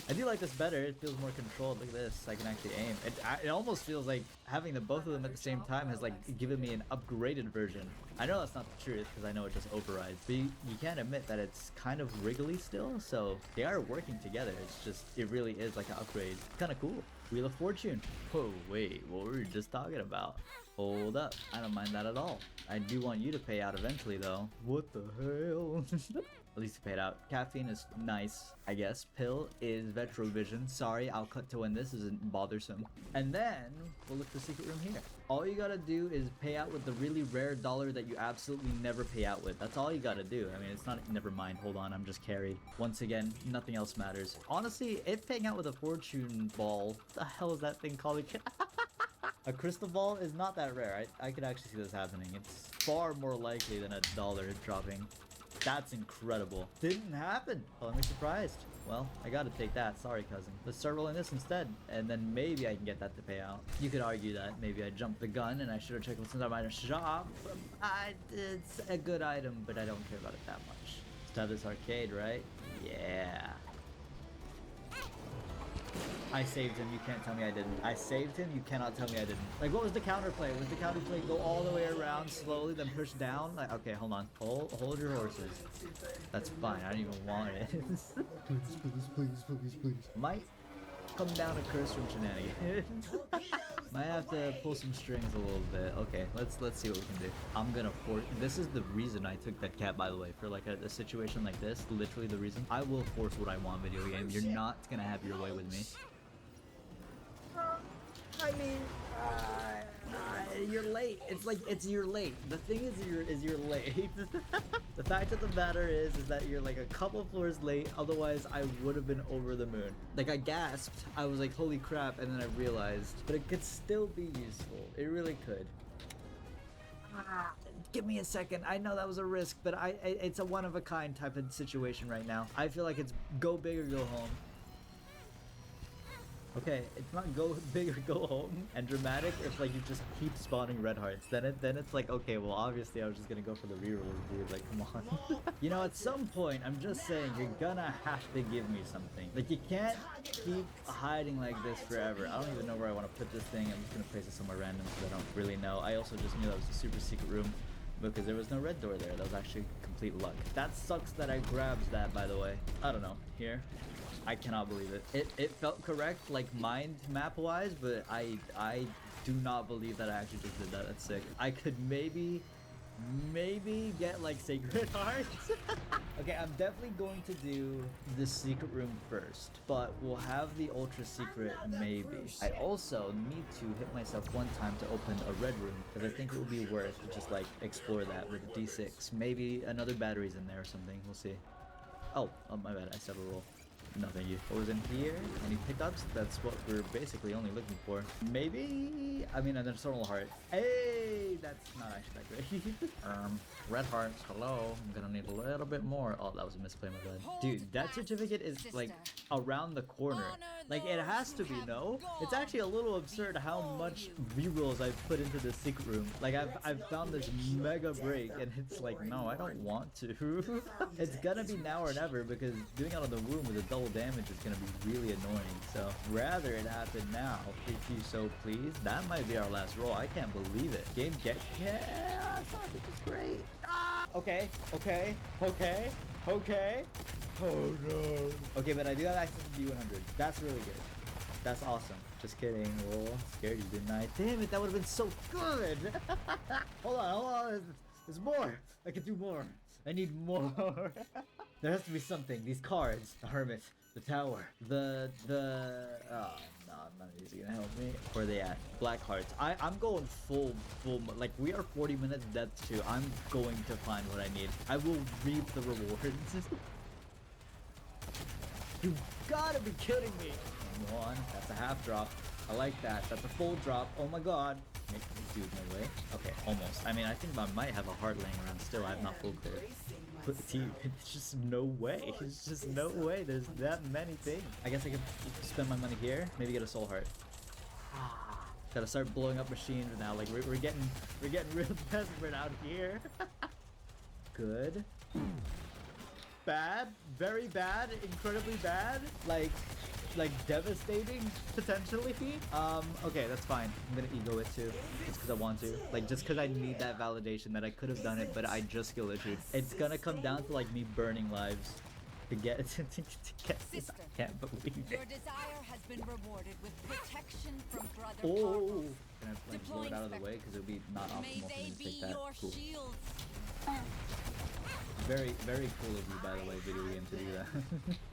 I do like this better. It feels more controlled. Look at this. I can actually aim. It almost feels like having the both of them at the same time has, like, given me an upgraded version. I know that's not the truth because I know it just overrides, but you can't admit that it's kind of wriggly still, so they are working together. It's just, it really is like an upgrade. Kind of cool. Wheel of Fortune. Oh, wait, what were we just talking about? Hold up, I don't mind that at all. I do want you to pay out eventually though. What the hell? At least you paid out. Caffeine is nice, I guess. Pill is Retrovision. Sorry, I'll cut to when this isn't bothersome. And then we'll look for secret room here. All you gotta do is pay out with the really rare dollar that you absolutely never pay out with. That's all you gotta do. I mean, it's not, never mind, hold on, I'm just carried. Once again, nothing else matters. Honestly, if paying out with a fortune ball, what the hell is that thing called? A crystal ball is not that rare. I could actually see this happening. It's far more likely than a dollar dropping. That's incredible. Didn't happen. Oh, I'm surprised. Well, I gotta take that. Sorry, cousin. Let's start rolling this instead, and then maybe I can get that to pay out. You could argue that maybe I jumped the gun and I should have checked what's inside my shop. It's a good item, but I don't care about it that much. Let's have this arcade, right? Yeah. I saved him, you can't tell me I didn't. I saved him, you cannot tell me I didn't. Like, what was the counterplay? Was the counterplay go all the way around slowly, then push down? Like, okay, hold on. Hold your horses. That's fine, I don't even want it. please. Might come down to curse room shenanigans. Might have to pull some strings a little bit. Okay, let's see what we can do. I'm gonna force. This is the reason I took that cat, by the way, for like a situation like this. Literally the reason. I will force what I want, video game. You're not gonna have your way with me. I mean, you're late. It's like you're late. The thing is you're late. The fact of the matter is that you're like a couple floors late. Otherwise, I would have been over the moon. Like, I gasped. I was like, holy crap, and then I realized. But it could still be useful. It really could. Give me a second. I know that was a risk, but it's a one-of-a-kind type of situation right now. I feel like it's go big or go home. Okay, it's not go big or go home and dramatic if like you just keep spawning red hearts. Then it's like, okay, well obviously I was just gonna go for the rerolls, dude. Like, come on. You know, at some point, I'm just saying, you're gonna have to give me something. Like, you can't keep hiding like this forever. I don't even know where I want to put this thing. I'm just gonna place it somewhere random because I don't really know. I also just knew that was a super secret room because there was no red door there. That was actually complete luck. That sucks that I grabbed that, by the way. I don't know. Here. I cannot believe it. It felt correct, like mind map wise, but I do not believe that I actually just did that. That's sick. I could maybe get like Sacred Hearts. Okay, I'm definitely going to do the secret room first, but we'll have the ultra secret maybe. I also need to hit myself one time to open a red room because I think it would be worth to just like explore that with a D6. Maybe another battery's in there or something. We'll see. Oh, my bad. I said a roll. No, thank you. What was in here? Any pickups? That's what we're basically only looking for. Maybe? I mean, an eternal heart. Hey, that's not actually that great. Red hearts. Hello. I'm gonna need a little bit more. Oh, that was a misplay, my bad. Dude, that certificate is like around the corner. Like, it has to be, no? It's actually a little absurd how much rerolls I've put into this secret room. Like, I've found this mega break, and it's like, no, I don't want to. It's gonna be now or never because doing it on the room with a double damage is gonna be really annoying. So rather it happen now, if you so please. That might be our last roll. I can't believe it. Game get yeah, this is great. Ah! Okay. Oh no. Okay, but I do have access to D100. That's really good. That's awesome. Just kidding. Oh, scared you, didn't I? Damn it, that would have been so good. Hold on. There's more. I can do more. I need more. There has to be something. These cards. The Hermit. The Tower. Oh, no. None of these are gonna help me. Where are they at? Black hearts. I'm going full, like we are 40 minutes depth too. I'm going to find what I need. I will reap the rewards. You gotta be kidding me. One, that's a half drop. I like that. That's a full drop. Oh my god. Dude, no way. Okay, almost. I mean, I think I might have a heart laying around still. I have not full clear. But dude, it's just no way. It's just no way. There's that many things. I guess I could spend my money here. Maybe get a soul heart. Gotta start blowing up machines now. Like we're getting real desperate out here. Good. Bad. Very bad. Incredibly bad. Like devastating potentially. Okay, that's fine. I'm gonna ego it too, just because I want to. Like just because I need that validation that I could have done it, but I just skill issued. It's gonna come down to like me burning lives to get to get. Sister, I can't believe it. your desire has been rewarded with protection from Brother Oh, Cardinal. can I like blow it out of the way because it would be not May optimal for they me to be take that. your Cool. shields. Very, very cool of you, by the way, video game, to do that.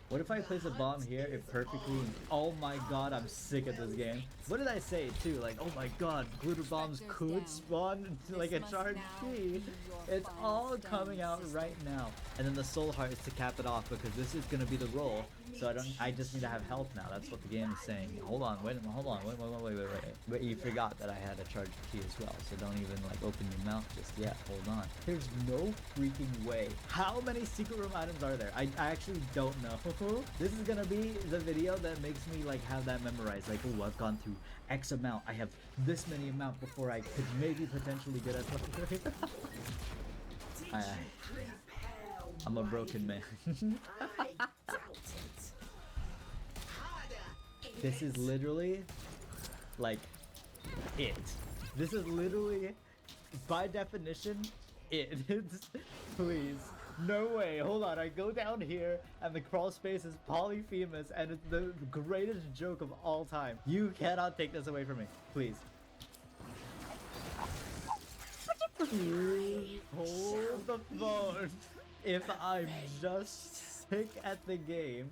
What if I place a bomb here? It perfectly. Oh my god, I'm sick at this game. What did I say too? Like, oh my god, glitter bombs could spawn into like a charge key. It's all coming out right now. And then the soul heart is to cap it off because this is gonna be the roll. So I just need to have health now. That's what the game is saying. Hold on, wait, But you forgot that I had a charge key as well. So don't even like open your mouth just yet. Hold on. There's no freaking way. How many secret room items are there? I actually don't know. This is gonna be the video that makes me like have that memorized. Like, oh, I've gone through X amount. I have this many amount before I could maybe potentially get a I'm a broken man. This is literally like it. This is literally by definition it. Please. No way. Hold on. I go down here and the crawl space is Polyphemus and it's the greatest joke of all time. You cannot take this away from me. Please. Hold the phone. If I'm just sick at the game.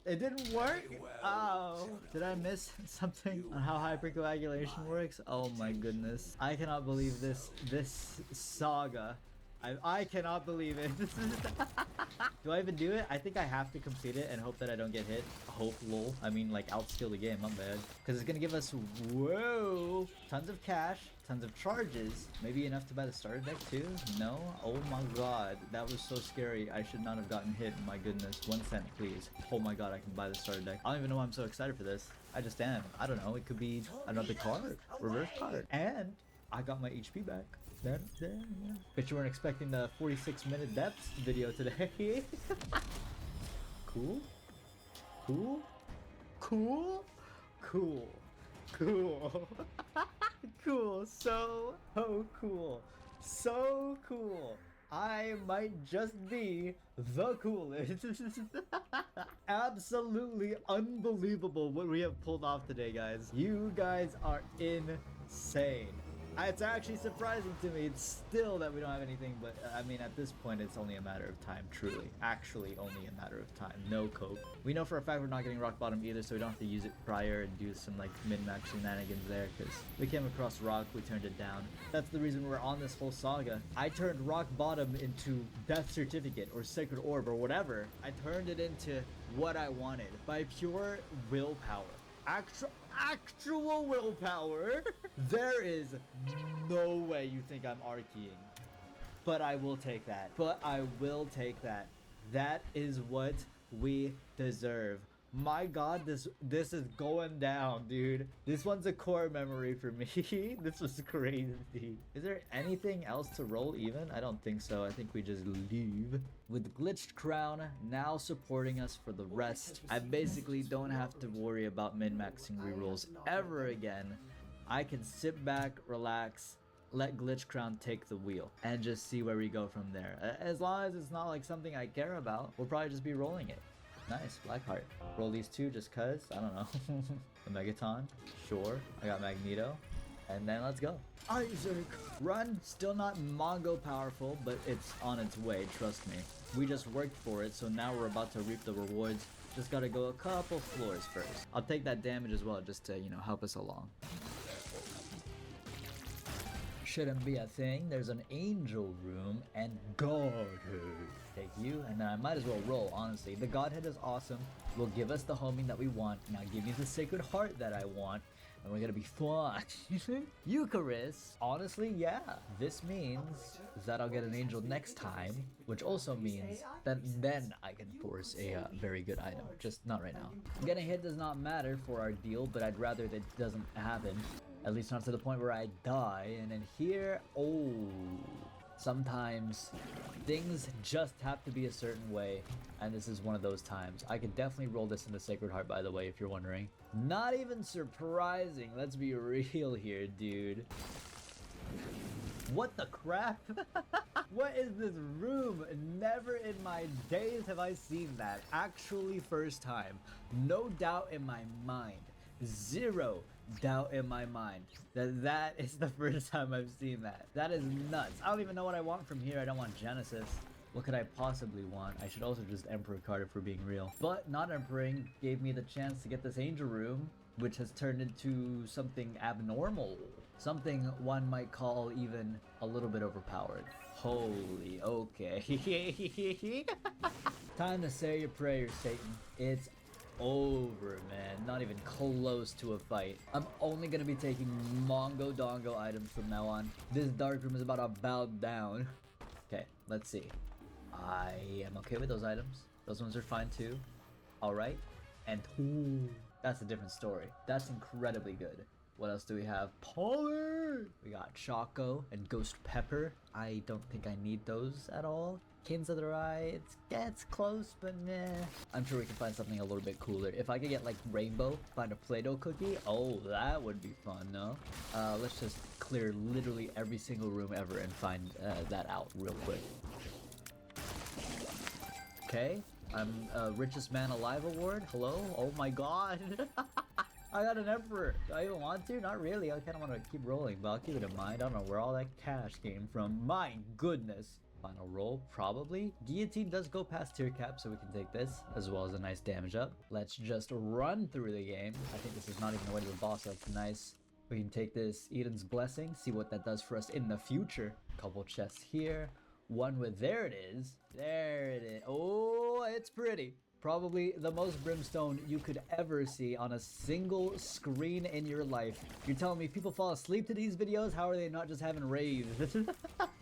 It didn't work? Oh. Did I miss something on how hypercoagulation works? Oh my goodness. I cannot believe this saga. I cannot believe it. Do I even do it? I think I have to complete it and hope that I don't get hit. Hope, lol. I mean, like, outskill the game. I'm bad. Because it's going to give us, whoa, tons of cash, tons of charges. Maybe enough to buy the starter deck, too? No? Oh my god. That was so scary. I should not have gotten hit. My goodness. 1 cent, please. Oh my god, I can buy the starter deck. I don't even know why I'm so excited for this. I just am. I don't know. It could be another card. Reverse card. And I got my HP back. Yeah. Bet you weren't expecting the 46-minute depths video today. Cool. Cool. Cool. Cool. Cool. Cool. So cool. So cool. I might just be the coolest. Absolutely unbelievable what we have pulled off today, guys. You guys are insane. It's actually surprising to me. It's still that we don't have anything, but I mean, at this point, it's only a matter of time, truly. Actually, only a matter of time. No cope. We know for a fact we're not getting rock bottom either, so we don't have to use it prior and do some like min-max shenanigans there, because we came across rock, we turned it down. That's the reason we're on this whole saga. I turned rock bottom into death certificate or sacred orb or whatever. I turned it into what I wanted by pure willpower. Actual willpower. There is no way you think I'm arcing, but I will take that. That is what we deserve. My god, this is going down, dude. This one's a core memory for me. This was crazy. Is there anything else to roll even? I don't think so. I think we just leave. With Glitched Crown now supporting us for the rest, I basically don't have to worry about min-maxing rerolls ever again. I can sit back, relax, let Glitched Crown take the wheel, and just see where we go from there. As long as it's not like something I care about, we'll probably just be rolling it. Nice, Blackheart. Roll these two just cause, I don't know. The Megaton, sure. I got Magneto. and then let's go. Isaac! Run! Still not Mongo powerful, but it's on its way, trust me. We just worked for it, so now we're about to reap the rewards. Just gotta go a couple floors first. I'll take that damage as well, just to, you know, help us along. Shouldn't be a thing. There's an angel room and godhead. Take you, and then I might as well roll, honestly. The godhead is awesome. Will give us the homing that we want. Now give me the sacred heart that I want. And we're gonna be fun. Eucharist. Honestly, yeah. This means that I'll get an angel next time, which also means that then I can force a very good item. Just not right now. Getting hit does not matter for our deal, but I'd rather that it doesn't happen. At least not to the point where I die. And then here, oh, sometimes things just have to be a certain way. And this is one of those times. I could definitely roll this in the Sacred Heart, by the way, if you're wondering. Not even surprising. Let's be real here, dude. What the crap? What is this room? Never in my days have I seen that. Actually, first time. No doubt in my mind. Zero doubt in my mind that is the first time I've seen that. That is nuts. I don't even know what I want from here. I don't want Genesis. What could I possibly want? I should also just Emperor card if we're being real. But not Emperor gave me the chance to get this Angel Room, which has turned into something abnormal. Something one might call even a little bit overpowered. Holy, okay. Time to say your prayers, Satan. It's over, man. Not even close to a fight. I'm only gonna be taking Mongo Dongo items from now on. This dark room is about to bow down. Okay, let's see. I am okay with those items. Those ones are fine too. Alright. And ooh, that's a different story. That's incredibly good. What else do we have? Pollard! We got Choco and Ghost Pepper. I don't think I need those at all. Kins of the Rye, it's close, but meh. I'm sure we can find something a little bit cooler. If I could get like Rainbow, find a Play-Doh cookie, oh, that would be fun, no? Let's just clear literally every single room ever and find that out real quick. Okay, I'm Richest Man Alive award. Hello? Oh my god. I got an Emperor. Do I even want to? Not really. I kind of want to keep rolling, but I'll keep it in mind. I don't know where all that cash came from. My goodness. Final roll, probably. Guillotine does go past tier cap, so we can take this, as well as a nice damage up. Let's just run through the game. I think this is not even the way to the boss. That's nice. We can take this Eden's Blessing, see what that does for us in the future. Couple chests here. One with, there it is. There it is. Oh, it's pretty. Probably the most brimstone you could ever see on a single screen in your life. You're telling me people fall asleep to these videos? How are they not just having raves?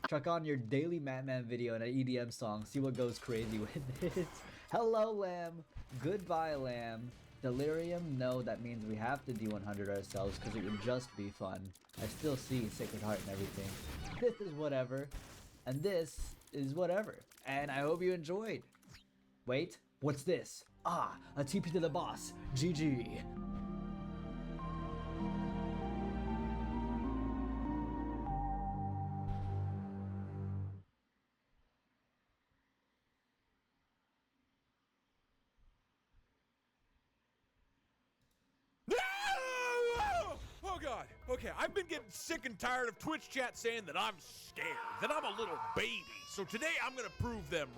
Chuck on your daily Madman video and an EDM song. See what goes crazy with it. Hello, Lamb. Goodbye, Lamb. Delirium? No, that means we have to D100 ourselves because it would just be fun. I still see Sacred Heart and everything. This is whatever. And this is whatever. And I hope you enjoyed. Wait. What's this? Ah, a TP to the boss. GG. Oh god. Okay, I've been getting sick and tired of Twitch chat saying that I'm scared, that I'm a little baby. So today I'm gonna prove them wrong.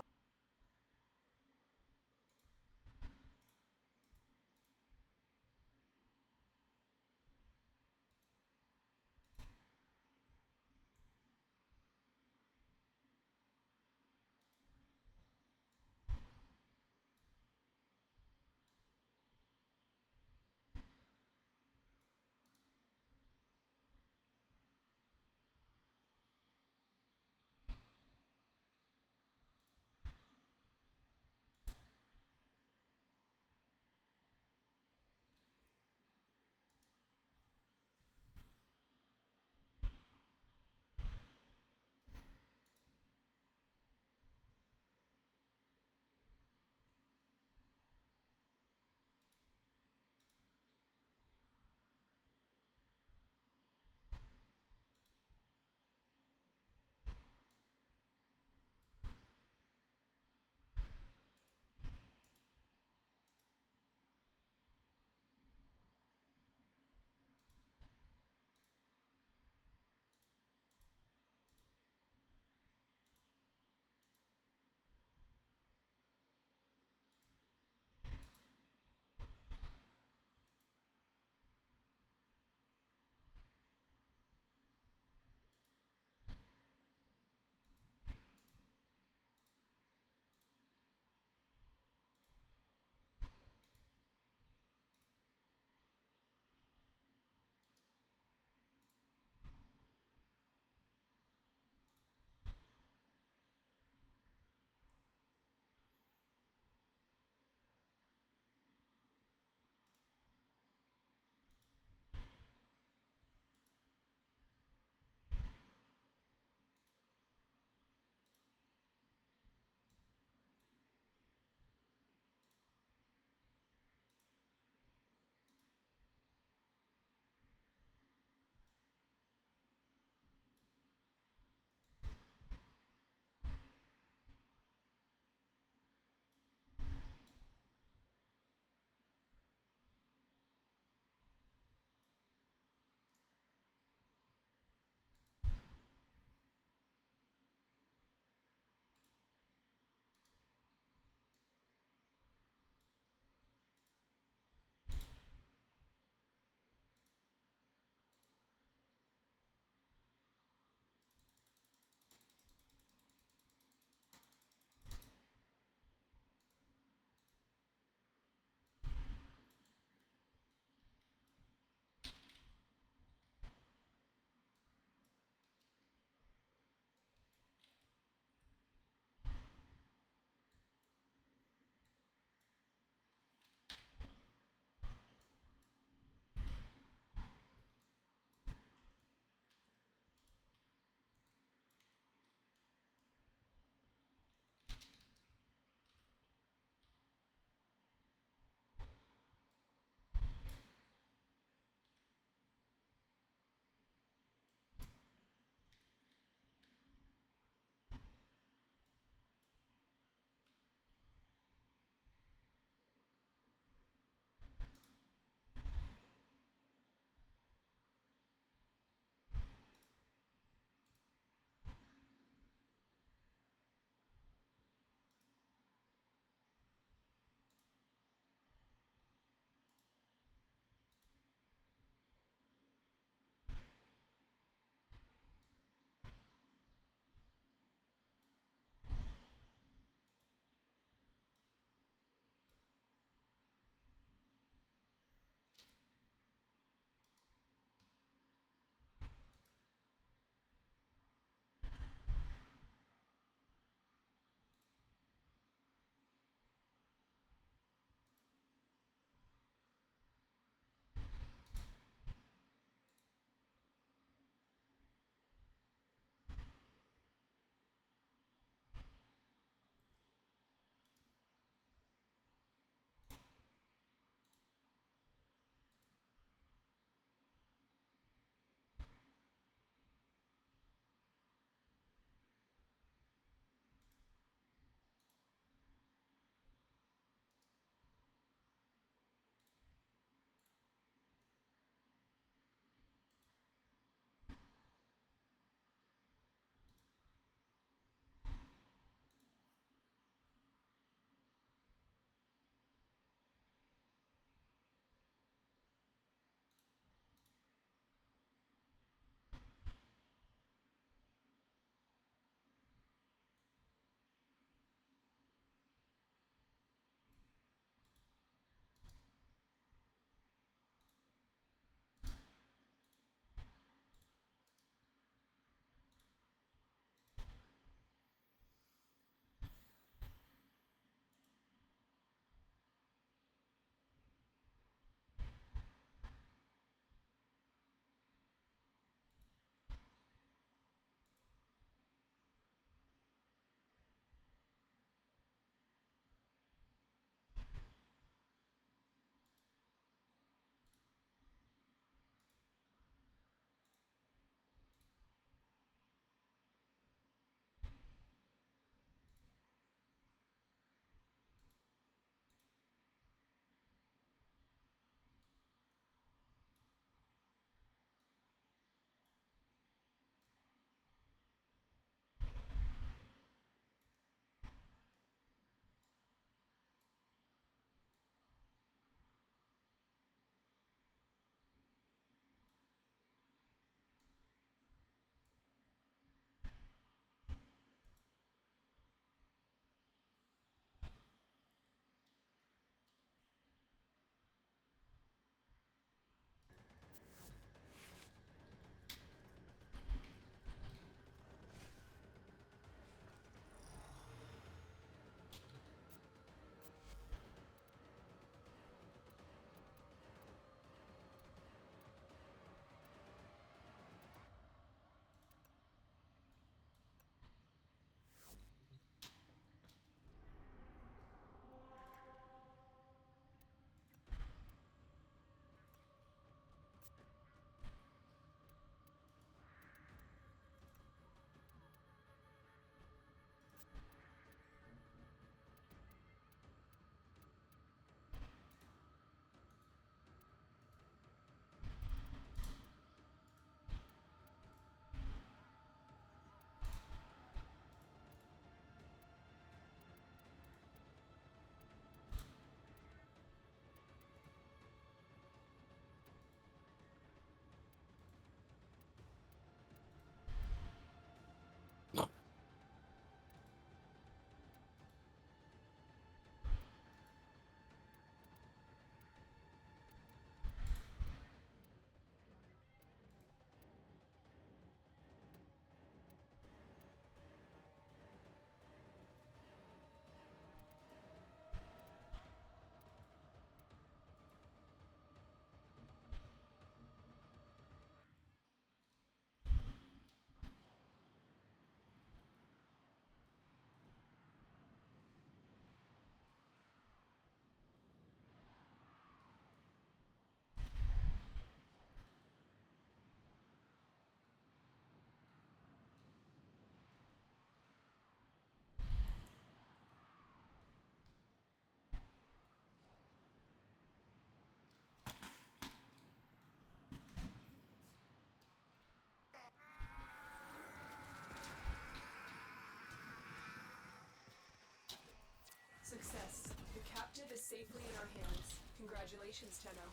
reactive is safely in our hands. Congratulations, Tenno.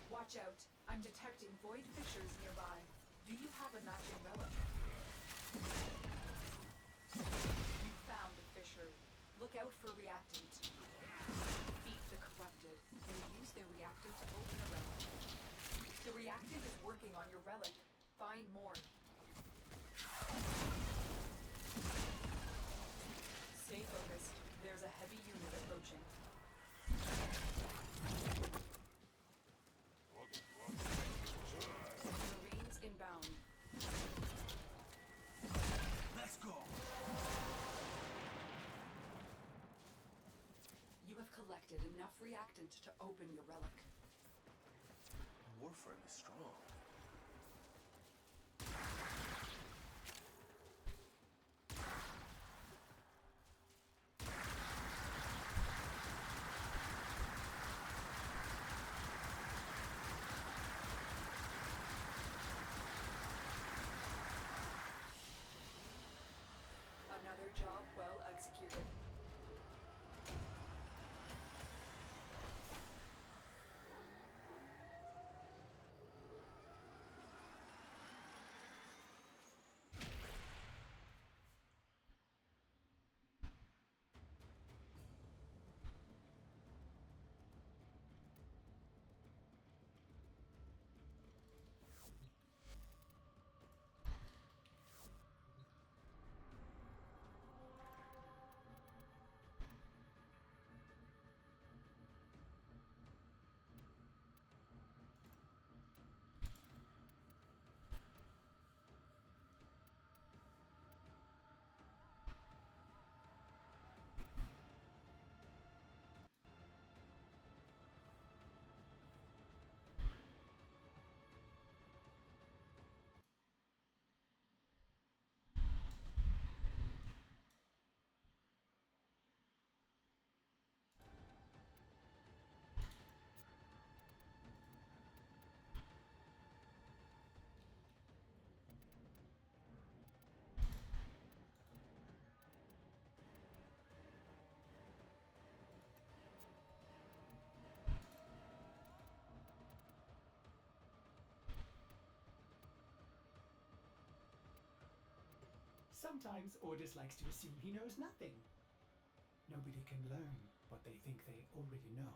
Watch out. I'm detecting void fissures nearby. Do you have a matching relic? You found a fissure. Look out for reactant. Defeat the corrupted and use their reactant to open a relic. The reactant is working on your relic. Find more. Stay focused. There's a heavy unit approaching. Marines inbound. Let's go. You have collected enough reactant to open your relic. Warframe is strong. Another job well executed. Sometimes Ordis likes to assume he knows nothing. Nobody can learn what they think they already know.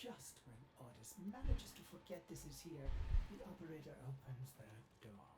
Just when Ordis manages to forget this is here, the operator opens the door.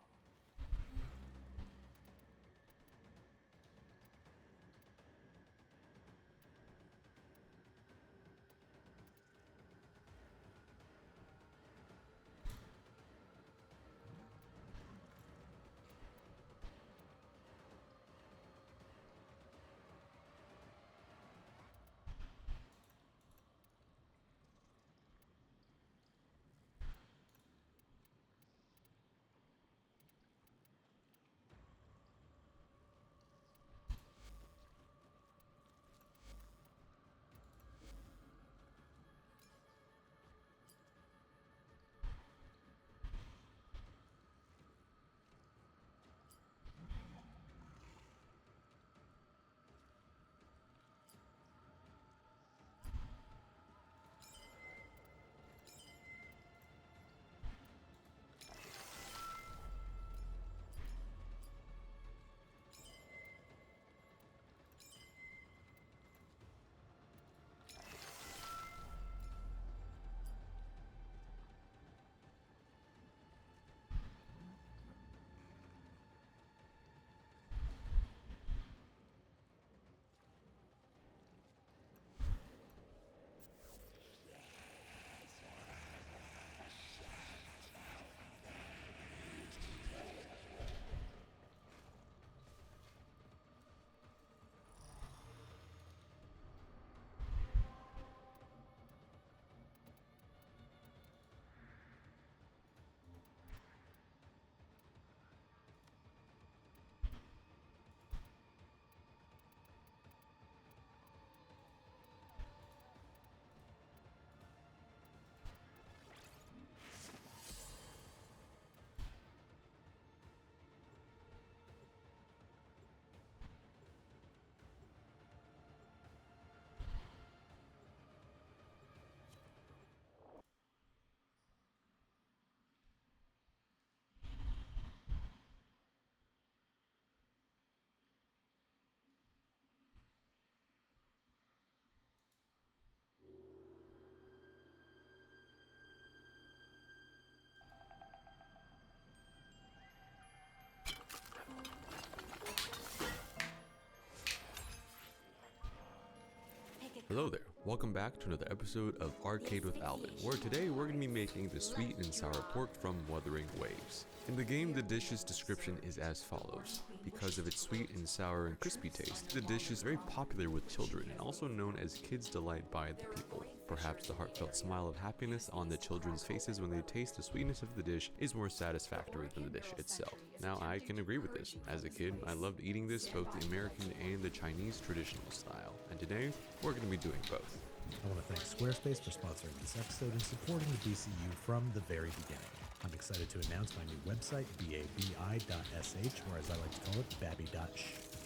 Hello there, welcome back to another episode of Arcade with Alvin, where today we're going to be making the sweet and sour pork from Wuthering Waves. In the game, the dish's description is as follows. Because of its sweet and sour and crispy taste, the dish is very popular with children and also known as Kids Delight by the people. Perhaps the heartfelt smile of happiness on the children's faces when they taste the sweetness of the dish is more satisfactory than the dish itself. Now, I can agree with this. As a kid, I loved eating this, both the American and the Chinese traditional style, and today, we're going to be doing both. I want to thank Squarespace for sponsoring this episode and supporting the BCU from the very beginning. I'm excited to announce my new website, babi.sh, or as I like to call it, babby.sh.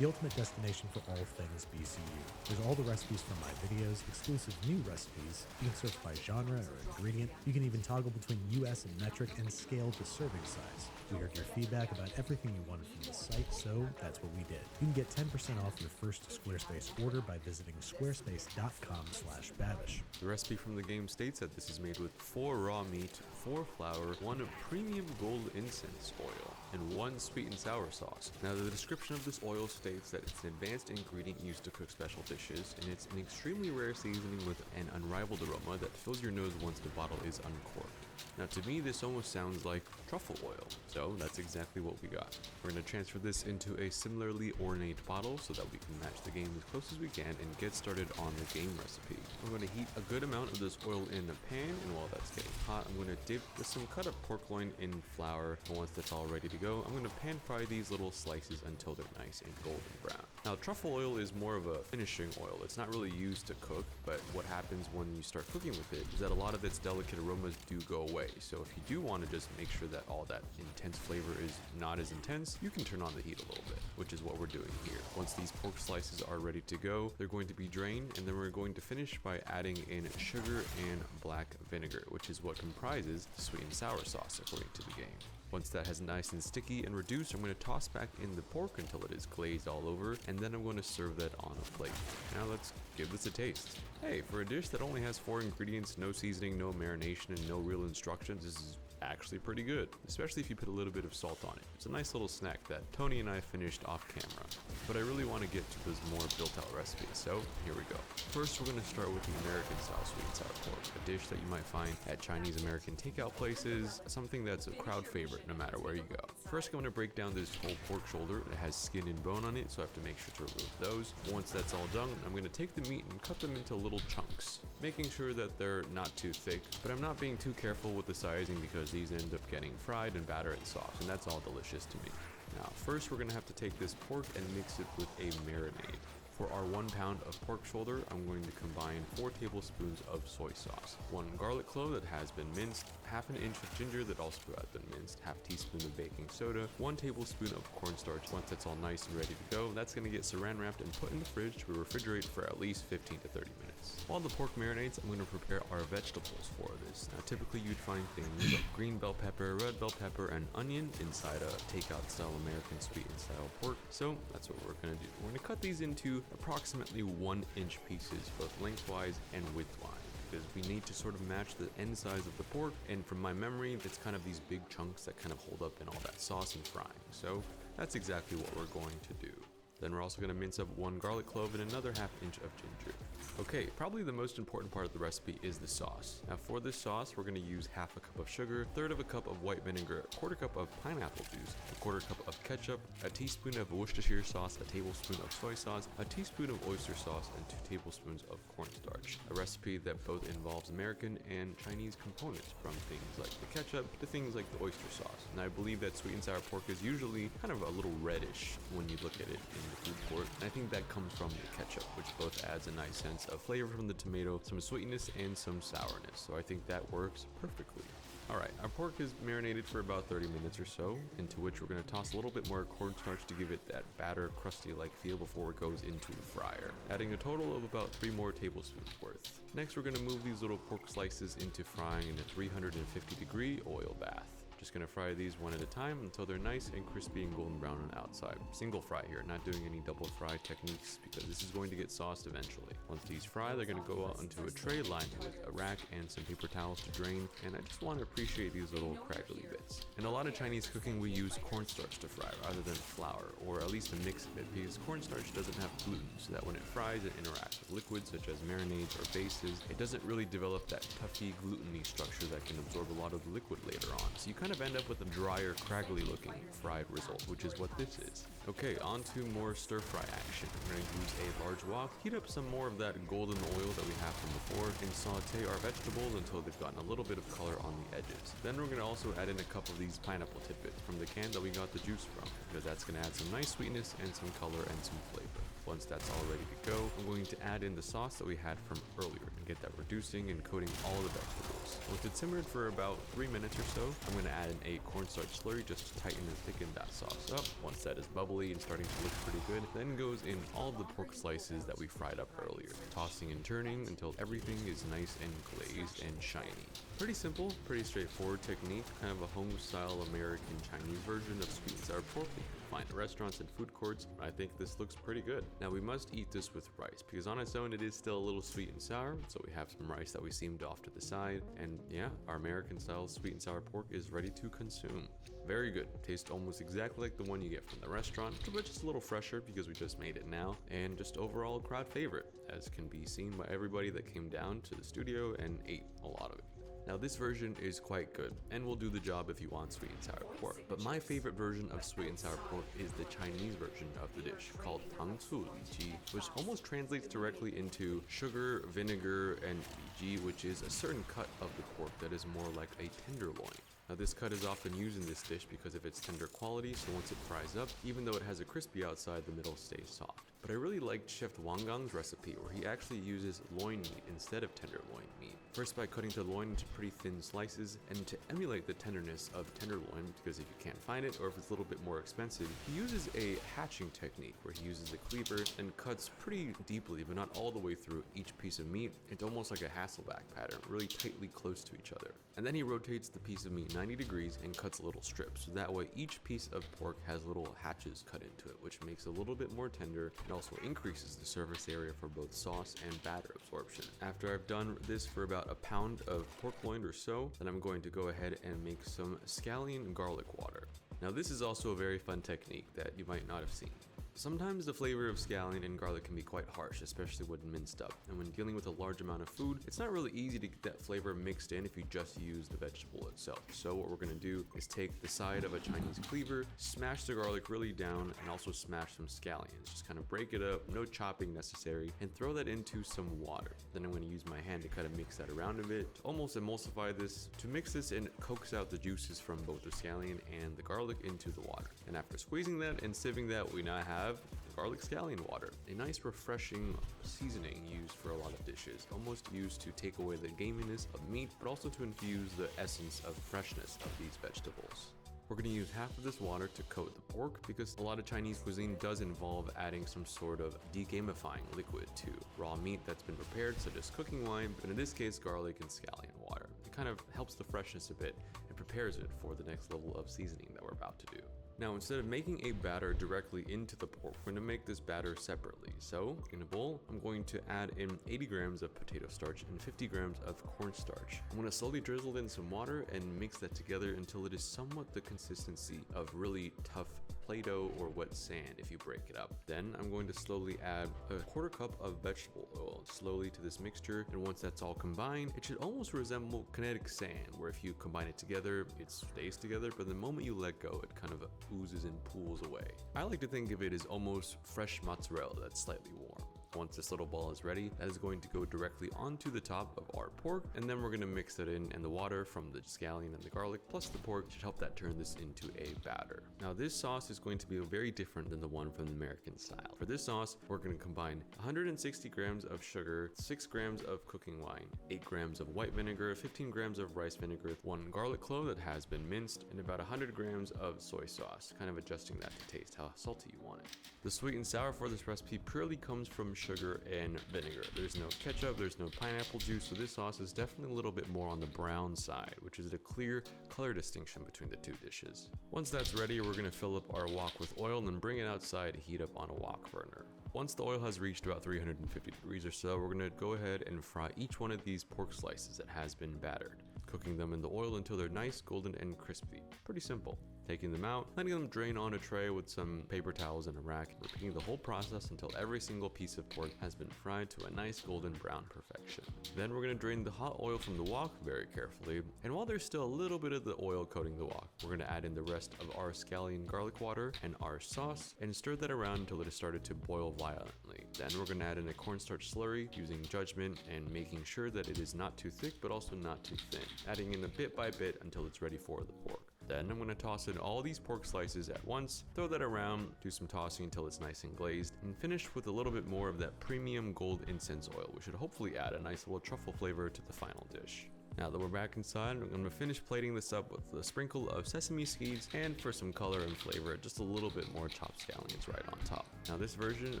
The ultimate destination for all things BCU. There's all the recipes from my videos, exclusive new recipes, you can search by genre or ingredient, you can even toggle between US and metric and scale to serving size. We heard your feedback about everything you wanted from the site, so that's what we did. You can get 10% off your first Squarespace order by visiting squarespace.com/babish. The recipe from the game states that this is made with 4 raw meat, 4 flour, 1 premium gold incense oil, and 1 sweet and sour sauce. Now, the description of this oil states that it's an advanced ingredient used to cook special dishes, and it's an extremely rare seasoning with an unrivaled aroma that fills your nose once the bottle is uncorked. Now, to me, this almost sounds like truffle oil, so that's exactly what we got. We're going to transfer this into a similarly ornate bottle so that we can match the game as close as we can and get started on the game recipe. I'm going to heat a good amount of this oil in a pan, and while that's getting hot, I'm going to dip some cut up pork loin in flour, and once that's all ready to go, I'm going to pan fry these little slices until they're nice and golden brown. Now, truffle oil is more of a finishing oil. It's not really used to cook, but what happens when you start cooking with it is that a lot of its delicate aromas do go away. So if you do want to just make sure that all that intense flavor is not as intense, you can turn on the heat a little bit, which is what we're doing here. Once these pork slices are ready to go, they're going to be drained, and then we're going to finish by adding in sugar and black vinegar, which is what comprises the sweet and sour sauce according to the game. Once that has nice and sticky and reduced, I'm going to toss back in the pork until it is glazed all over, and then I'm going to serve that on a plate. Now let's give this a taste. Hey, for a dish that only has 4 ingredients, no seasoning, no marination, and no real instructions, this is actually pretty good, especially if you put a little bit of salt on it. It's a nice little snack that Tony and I finished off camera, but I really want to get to those more built out recipes, so here we go. First, we're going to start with the American style sweet and sour pork, a dish that you might find at Chinese American takeout places, something that's a crowd favorite no matter where you go. First, I'm going to break down this whole pork shoulder. It has skin and bone on it, so I have to make sure to remove those. Once that's all done, I'm going to take the meat and cut them into little chunks, making sure that they're not too thick, but I'm not being too careful with the sizing because these end up getting fried and battered and soft, and that's all delicious to me. Now, first we're going to have to take this pork and mix it with a marinade. For our 1 pound of pork shoulder, I'm going to combine 4 tablespoons of soy sauce, 1 garlic clove that has been minced, half an inch of ginger that also has been minced, half teaspoon of baking soda, 1 tablespoon of cornstarch. Once that's all nice and ready to go, that's going to get saran wrapped and put in the fridge to refrigerate for at least 15 to 30 minutes. While the pork marinates, I'm going to prepare our vegetables for this. Now, typically you'd find things like green bell pepper, red bell pepper, and onion inside a takeout style American sweet and sour pork, so that's what we're going to do. We're going to cut these into approximately 1-inch pieces, both lengthwise and widthwise, because we need to sort of match the end size of the pork, and from my memory, it's kind of these big chunks that kind of hold up in all that sauce and frying, so that's exactly what we're going to do. Then we're also going to mince up 1 garlic clove and another ½ inch of ginger. Okay, probably the most important part of the recipe is the sauce. Now for this sauce, we're going to use ½ cup of sugar, 1/3 cup of white vinegar, 1/4 cup of pineapple juice, 1/4 cup of ketchup, a teaspoon of Worcestershire sauce, a tablespoon of soy sauce, a teaspoon of oyster sauce, and 2 tablespoons of cornstarch. A recipe that both involves American and Chinese components, from things like the ketchup to things like the oyster sauce. And I believe that sweet and sour pork is usually kind of a little reddish when you look at it in the food court, and I think that comes from the ketchup, which both adds a nice sense of flavor from the tomato, some sweetness, and some sourness, so I think that works perfectly. Alright, our pork is marinated for about 30 minutes or so, into which we're going to toss a little bit more cornstarch to give it that batter, crusty-like feel before it goes into the fryer, adding a total of about 3 more tablespoons worth. Next, we're going to move these little pork slices into frying in a 350-degree oil bath. Just gonna fry these one at a time until they're nice and crispy and golden brown on the outside. Single fry here, not doing any double fry techniques because this is going to get sauced eventually. Once these fry, they're gonna go out onto a tray lined with a rack and some paper towels to drain, and I just want to appreciate these little craggly bits. In a lot of Chinese cooking, we use cornstarch to fry rather than flour, or at least a mix of it, because cornstarch doesn't have gluten, so that when it fries, it interacts with liquids such as marinades or bases. It doesn't really develop that puffy, gluten-y structure that can absorb a lot of the liquid later on. So you kind of end up with a drier, craggly looking fried result, which is what this is. Okay, on to more stir fry action. We're going to use a large wok, heat up some more of that golden oil that we have from before, and saute our vegetables until they've gotten a little bit of color on the edges. Then we're going to also add in a couple of these pineapple tidbits from the can that we got the juice from, because that's going to add some nice sweetness and some color and some flavor. Once that's all ready to go, I'm going to add in the sauce that we had from earlier and get that reducing and coating all the vegetables. Once it's simmered for about 3 minutes or so, I'm going to add in a cornstarch slurry just to tighten and thicken that sauce up. Once that is bubbly and starting to look pretty good, then goes in all the pork slices that we fried up earlier, tossing and turning until everything is nice and glazed and shiny. Pretty simple, pretty straightforward technique, kind of a home-style American Chinese version of sweet and sour pork that you can find at restaurants and food courts. I think this looks pretty good. Now we must eat this with rice, because on its own it is still a little sweet and sour, so we have some rice that we steamed off to the side, and yeah, our American-style sweet and sour pork is ready to consume. Very good. Tastes almost exactly like the one you get from the restaurant, but just a little fresher because we just made it now, and just overall a crowd favorite, as can be seen by everybody that came down to the studio and ate a lot of it. Now this version is quite good and will do the job if you want sweet and sour pork, but my favorite version of sweet and sour pork is the Chinese version of the dish called Tang Cu Li Ji, which almost translates directly into sugar, vinegar, and li ji, which is a certain cut of the pork that is more like a tenderloin. Now this cut is often used in this dish because of its tender quality, so once it fries up, even though it has a crispy outside, the middle stays soft. But I really liked Chef Wang Gang's recipe where he actually uses loin meat instead of tenderloin meat. First by cutting the loin into pretty thin slices, and to emulate the tenderness of tenderloin, because if you can't find it or if it's a little bit more expensive, he uses a hatching technique where he uses a cleaver and cuts pretty deeply but not all the way through each piece of meat. It's almost like a Hasselback pattern, really tightly close to each other. And then he rotates the piece of meat 90 degrees and cuts little strips, so that way each piece of pork has little hatches cut into it, which makes it a little bit more tender and also increases the surface area for both sauce and batter absorption. After I've done this for about a pound of pork loin or so, then I'm going to go ahead and make some scallion garlic water. Now this is also a very fun technique that you might not have seen. Sometimes the flavor of scallion and garlic can be quite harsh, especially when minced up, and when dealing with a large amount of food, it's not really easy to get that flavor mixed in if you just use the vegetable itself. So what we're going to do is take the side of a Chinese cleaver, smash the garlic really down, and also smash some scallions. Just kind of break it up, no chopping necessary, and throw that into some water. Then I'm going to use my hand to kind of mix that around a bit, to almost emulsify this, to mix this and coax out the juices from both the scallion and the garlic into the water. And after squeezing that and sieving that, we now have garlic scallion water, a nice refreshing seasoning used for a lot of dishes, almost used to take away the gaminess of meat, but also to infuse the essence of freshness of these vegetables. We're going to use half of this water to coat the pork because a lot of Chinese cuisine does involve adding some sort of degamifying liquid to raw meat that's been prepared, such as cooking wine, but in this case garlic and scallion water. It kind of helps the freshness a bit and prepares it for the next level of seasoning that we're about to do. Now, instead of making a batter directly into the pork, we're going to make this batter separately. So, in a bowl, I'm going to add in 80 grams of potato starch and 50 grams of cornstarch. I'm going to slowly drizzle in some water and mix that together until it is somewhat the consistency of really tough Play-Doh or wet sand if you break it up. Then I'm going to slowly add a quarter cup of vegetable oil slowly to this mixture, and once that's all combined, it should almost resemble kinetic sand, where if you combine it together, it stays together, but the moment you let go, it kind of oozes and pools away. I like to think of it as almost fresh mozzarella that's slightly warm. Once this little ball is ready, that is going to go directly onto the top of our pork, and then we're going to mix it in, and the water from the scallion and the garlic plus the pork should help that turn this into a batter. Now this sauce is going to be very different than the one from the American style. For this sauce, we're going to combine 160 grams of sugar, 6 grams of cooking wine, 8 grams of white vinegar, 15 grams of rice vinegar, 1 garlic clove that has been minced, and about 100 grams of soy sauce, kind of adjusting that to taste how salty you want it. The sweet and sour for this recipe purely comes from sugar and vinegar. There's no ketchup, there's no pineapple juice, so this sauce is definitely a little bit more on the brown side, which is a clear color distinction between the two dishes. Once that's ready, we're gonna fill up our wok with oil and then bring it outside to heat up on a wok burner. Once the oil has reached about 350 degrees or so, we're gonna go ahead and fry each one of these pork slices that has been battered, cooking them in the oil until they're nice, golden, and crispy. Pretty simple. Taking them out, letting them drain on a tray with some paper towels and a rack, and repeating the whole process until every single piece of pork has been fried to a nice golden brown perfection. Then we're gonna drain the hot oil from the wok very carefully, and while there's still a little bit of the oil coating the wok, we're gonna add in the rest of our scallion garlic water and our sauce, and stir that around until it has started to boil violently. Then we're gonna add in a cornstarch slurry using judgment and making sure that it is not too thick but also not too thin, adding in a bit by bit until it's ready for the pork. Then I'm going to toss in all these pork slices at once, throw that around, do some tossing until it's nice and glazed, and finish with a little bit more of that premium gold incense oil, which should hopefully add a nice little truffle flavor to the final dish. Now that we're back inside, I'm going to finish plating this up with a sprinkle of sesame seeds, and for some color and flavor, just a little bit more chopped scallions right on top. Now this version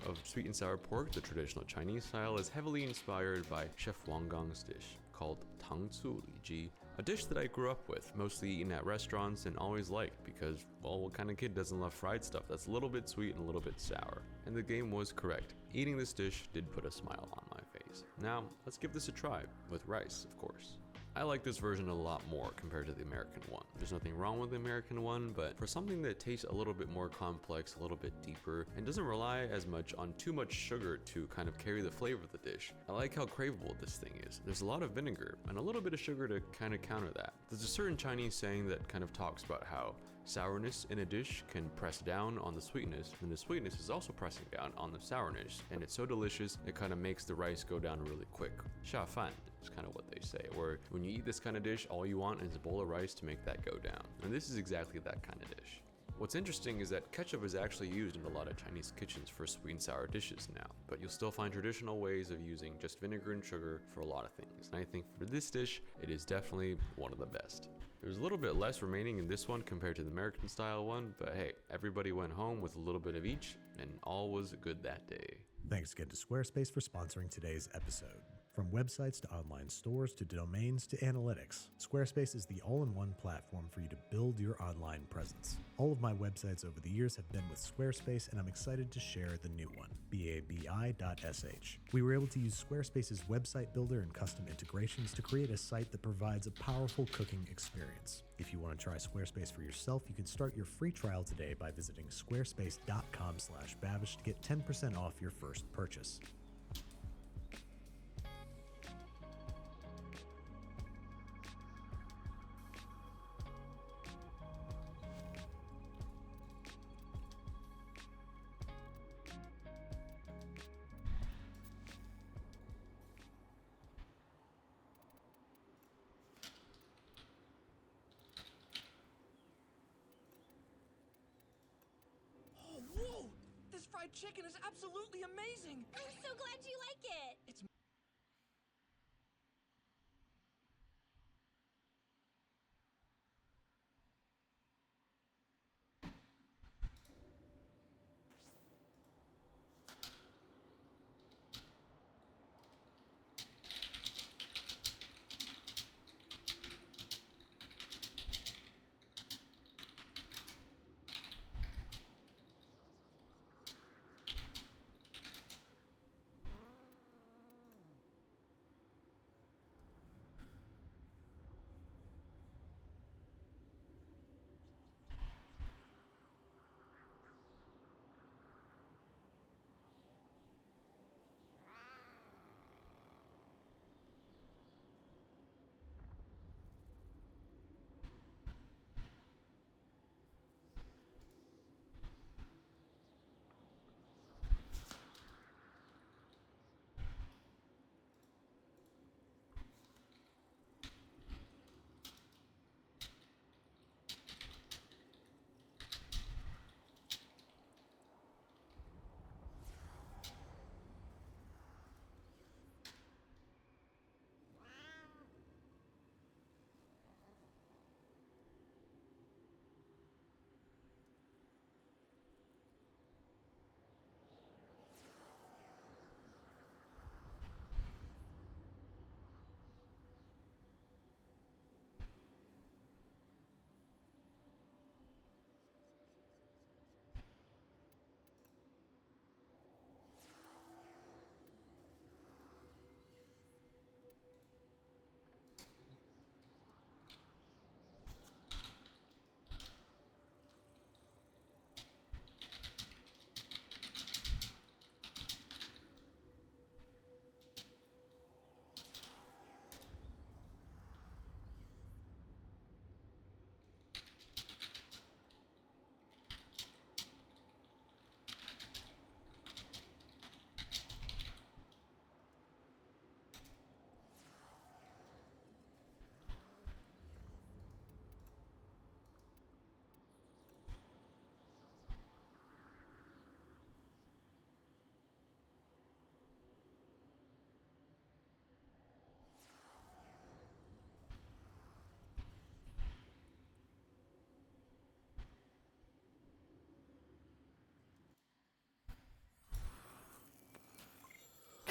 of sweet and sour pork, the traditional Chinese style, is heavily inspired by Chef Wang Gang's dish called Tang Cu Li Ji, a dish that I grew up with, mostly eaten at restaurants and always liked because, well, what kind of kid doesn't love fried stuff that's a little bit sweet and a little bit sour? And the game was correct. Eating this dish did put a smile on my face. Now, let's give this a try, with rice, of course. I like this version a lot more compared to the American one. There's nothing wrong with the American one, but for something that tastes a little bit more complex, a little bit deeper, and doesn't rely as much on too much sugar to kind of carry the flavor of the dish, I like how craveable this thing is. There's a lot of vinegar and a little bit of sugar to kind of counter that. There's a certain Chinese saying that kind of talks about how sourness in a dish can press down on the sweetness, and the sweetness is also pressing down on the sourness, and it's so delicious it kind of makes the rice go down really quick. Sha fan is kind of what they say, where when you eat this kind of dish, all you want is a bowl of rice to make that go down, and this is exactly that kind of dish. What's interesting is that ketchup is actually used in a lot of Chinese kitchens for sweet and sour dishes now, but you'll still find traditional ways of using just vinegar and sugar for a lot of things, and I think for this dish, it is definitely one of the best. There's a little bit less remaining in this one compared to the American style one, but hey, everybody went home with a little bit of each, and all was good that day. Thanks again to Squarespace for sponsoring today's episode. From websites to online stores to domains to analytics, Squarespace is the all-in-one platform for you to build your online presence. All of my websites over the years have been with Squarespace, and I'm excited to share the new one, babi.sh. We were able to use Squarespace's website builder and custom integrations to create a site that provides a powerful cooking experience. If you want to try Squarespace for yourself, you can start your free trial today by visiting squarespace.com/babish to get 10% off your first purchase. Whoa! This fried chicken is absolutely amazing! I'm so glad you like it! It's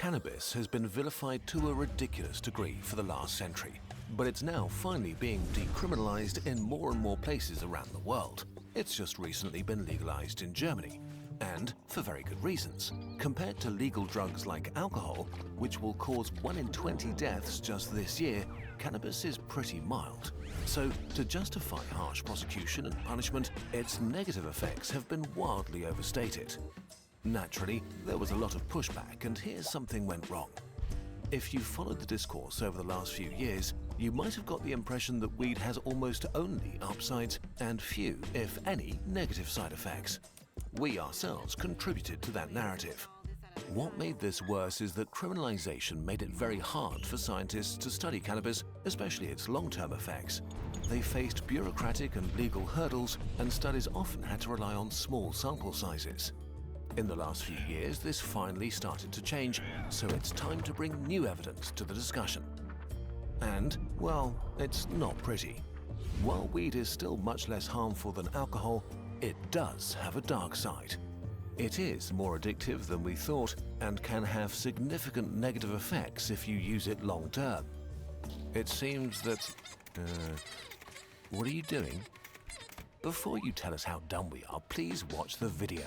Cannabis has been vilified to a ridiculous degree for the last century, but it's now finally being decriminalized in more and more places around the world. It's just recently been legalized in Germany, and for very good reasons. Compared to legal drugs like alcohol, which will cause 1 in 20 deaths just this year, cannabis is pretty mild. So, to justify harsh prosecution and punishment, its negative effects have been wildly overstated. Naturally, there was a lot of pushback, and here's something went wrong. If you followed the discourse over the last few years, you might have got the impression that weed has almost only upsides and few, if any, negative side effects. We ourselves contributed to that narrative. What made this worse is that criminalization made it very hard for scientists to study cannabis, especially its long-term effects. They faced bureaucratic and legal hurdles, and studies often had to rely on small sample sizes. In the last few years, this finally started to change, so it's time to bring new evidence to the discussion. And, well, it's not pretty. While weed is still much less harmful than alcohol, it does have a dark side. It is more addictive than we thought and can have significant negative effects if you use it long term. It seems that... what are you doing? Before you tell us how dumb we are, please watch the video.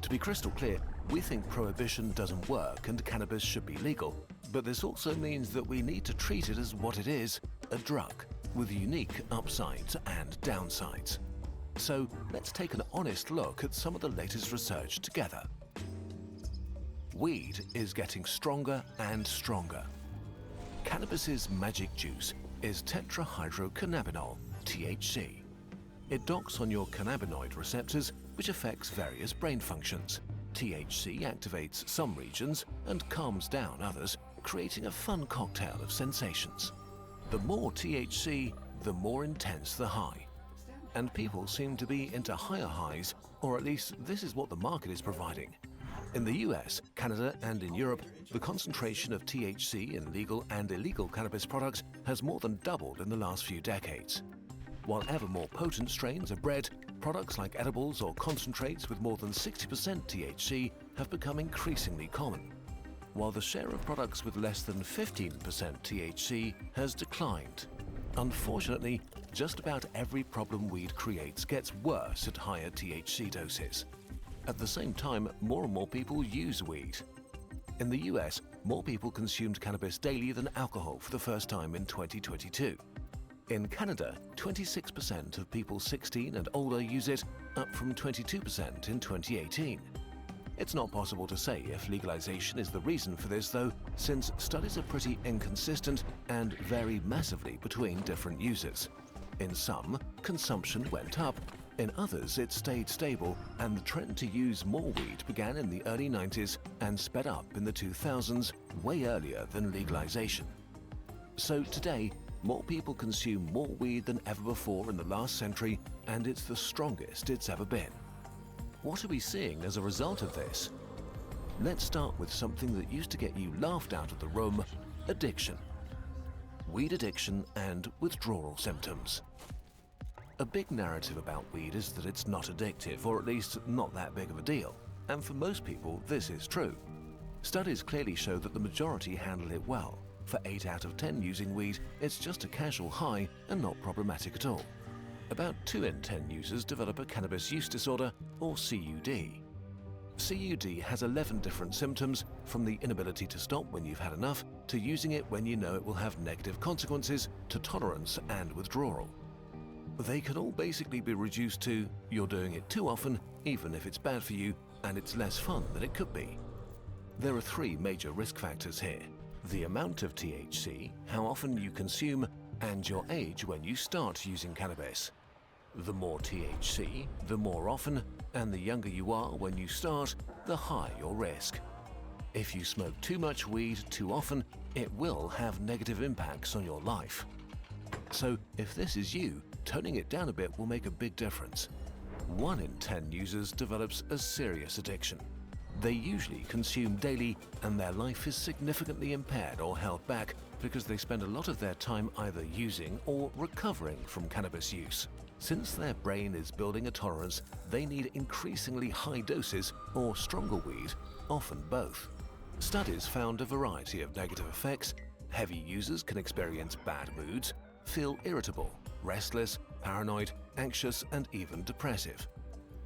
To be crystal clear, we think prohibition doesn't work and cannabis should be legal, but this also means that we need to treat it as what it is, a drug, with unique upsides and downsides. So let's take an honest look at some of the latest research together. Weed is getting stronger and stronger. Cannabis's magic juice is tetrahydrocannabinol, THC. It docks on your cannabinoid receptors, which affects various brain functions. THC activates some regions and calms down others, creating a fun cocktail of sensations. The more THC, the more intense the high. And people seem to be into higher highs, or at least this is what the market is providing. In the US, Canada, and in Europe, the concentration of THC in legal and illegal cannabis products has more than doubled in the last few decades. While ever more potent strains are bred, products like edibles or concentrates with more than 60% THC have become increasingly common, while the share of products with less than 15% THC has declined. Unfortunately, just about every problem weed creates gets worse at higher THC doses. At the same time, more and more people use weed. In the US, more people consumed cannabis daily than alcohol for the first time in 2022. In Canada, 26% of people 16 and older use it, up from 22% in 2018. It's not possible to say if legalization is the reason for this though, since studies are pretty inconsistent and vary massively between different users. In some, consumption went up. In others, it stayed stable, and the trend to use more weed began in the early 90s and sped up in the 2000s, way earlier than legalization. So today, more people consume more weed than ever before in the last century, and it's the strongest it's ever been. What are we seeing as a result of this? Let's start with something that used to get you laughed out of the room: addiction. Weed addiction and withdrawal symptoms. A big narrative about weed is that it's not addictive, or at least not that big of a deal. And for most people, this is true. Studies clearly show that the majority handle it well. For 8 out of 10 using weed, it's just a casual high and not problematic at all. About 2 in 10 users develop a cannabis use disorder, or CUD. CUD has 11 different symptoms, from the inability to stop when you've had enough, to using it when you know it will have negative consequences, to tolerance and withdrawal. They can all basically be reduced to, you're doing it too often, even if it's bad for you, and it's less fun than it could be. There are 3 major risk factors here: the amount of THC, how often you consume, and your age when you start using cannabis. The more THC, the more often, and the younger you are when you start, the higher your risk. If you smoke too much weed too often, it will have negative impacts on your life. So if this is you, toning it down a bit will make a big difference. 1 in 10 users develops a serious addiction. They usually consume daily, and their life is significantly impaired or held back because they spend a lot of their time either using or recovering from cannabis use. Since their brain is building a tolerance, they need increasingly high doses or stronger weed, often both. Studies found a variety of negative effects. Heavy users can experience bad moods, feel irritable, restless, paranoid, anxious, and even depressive.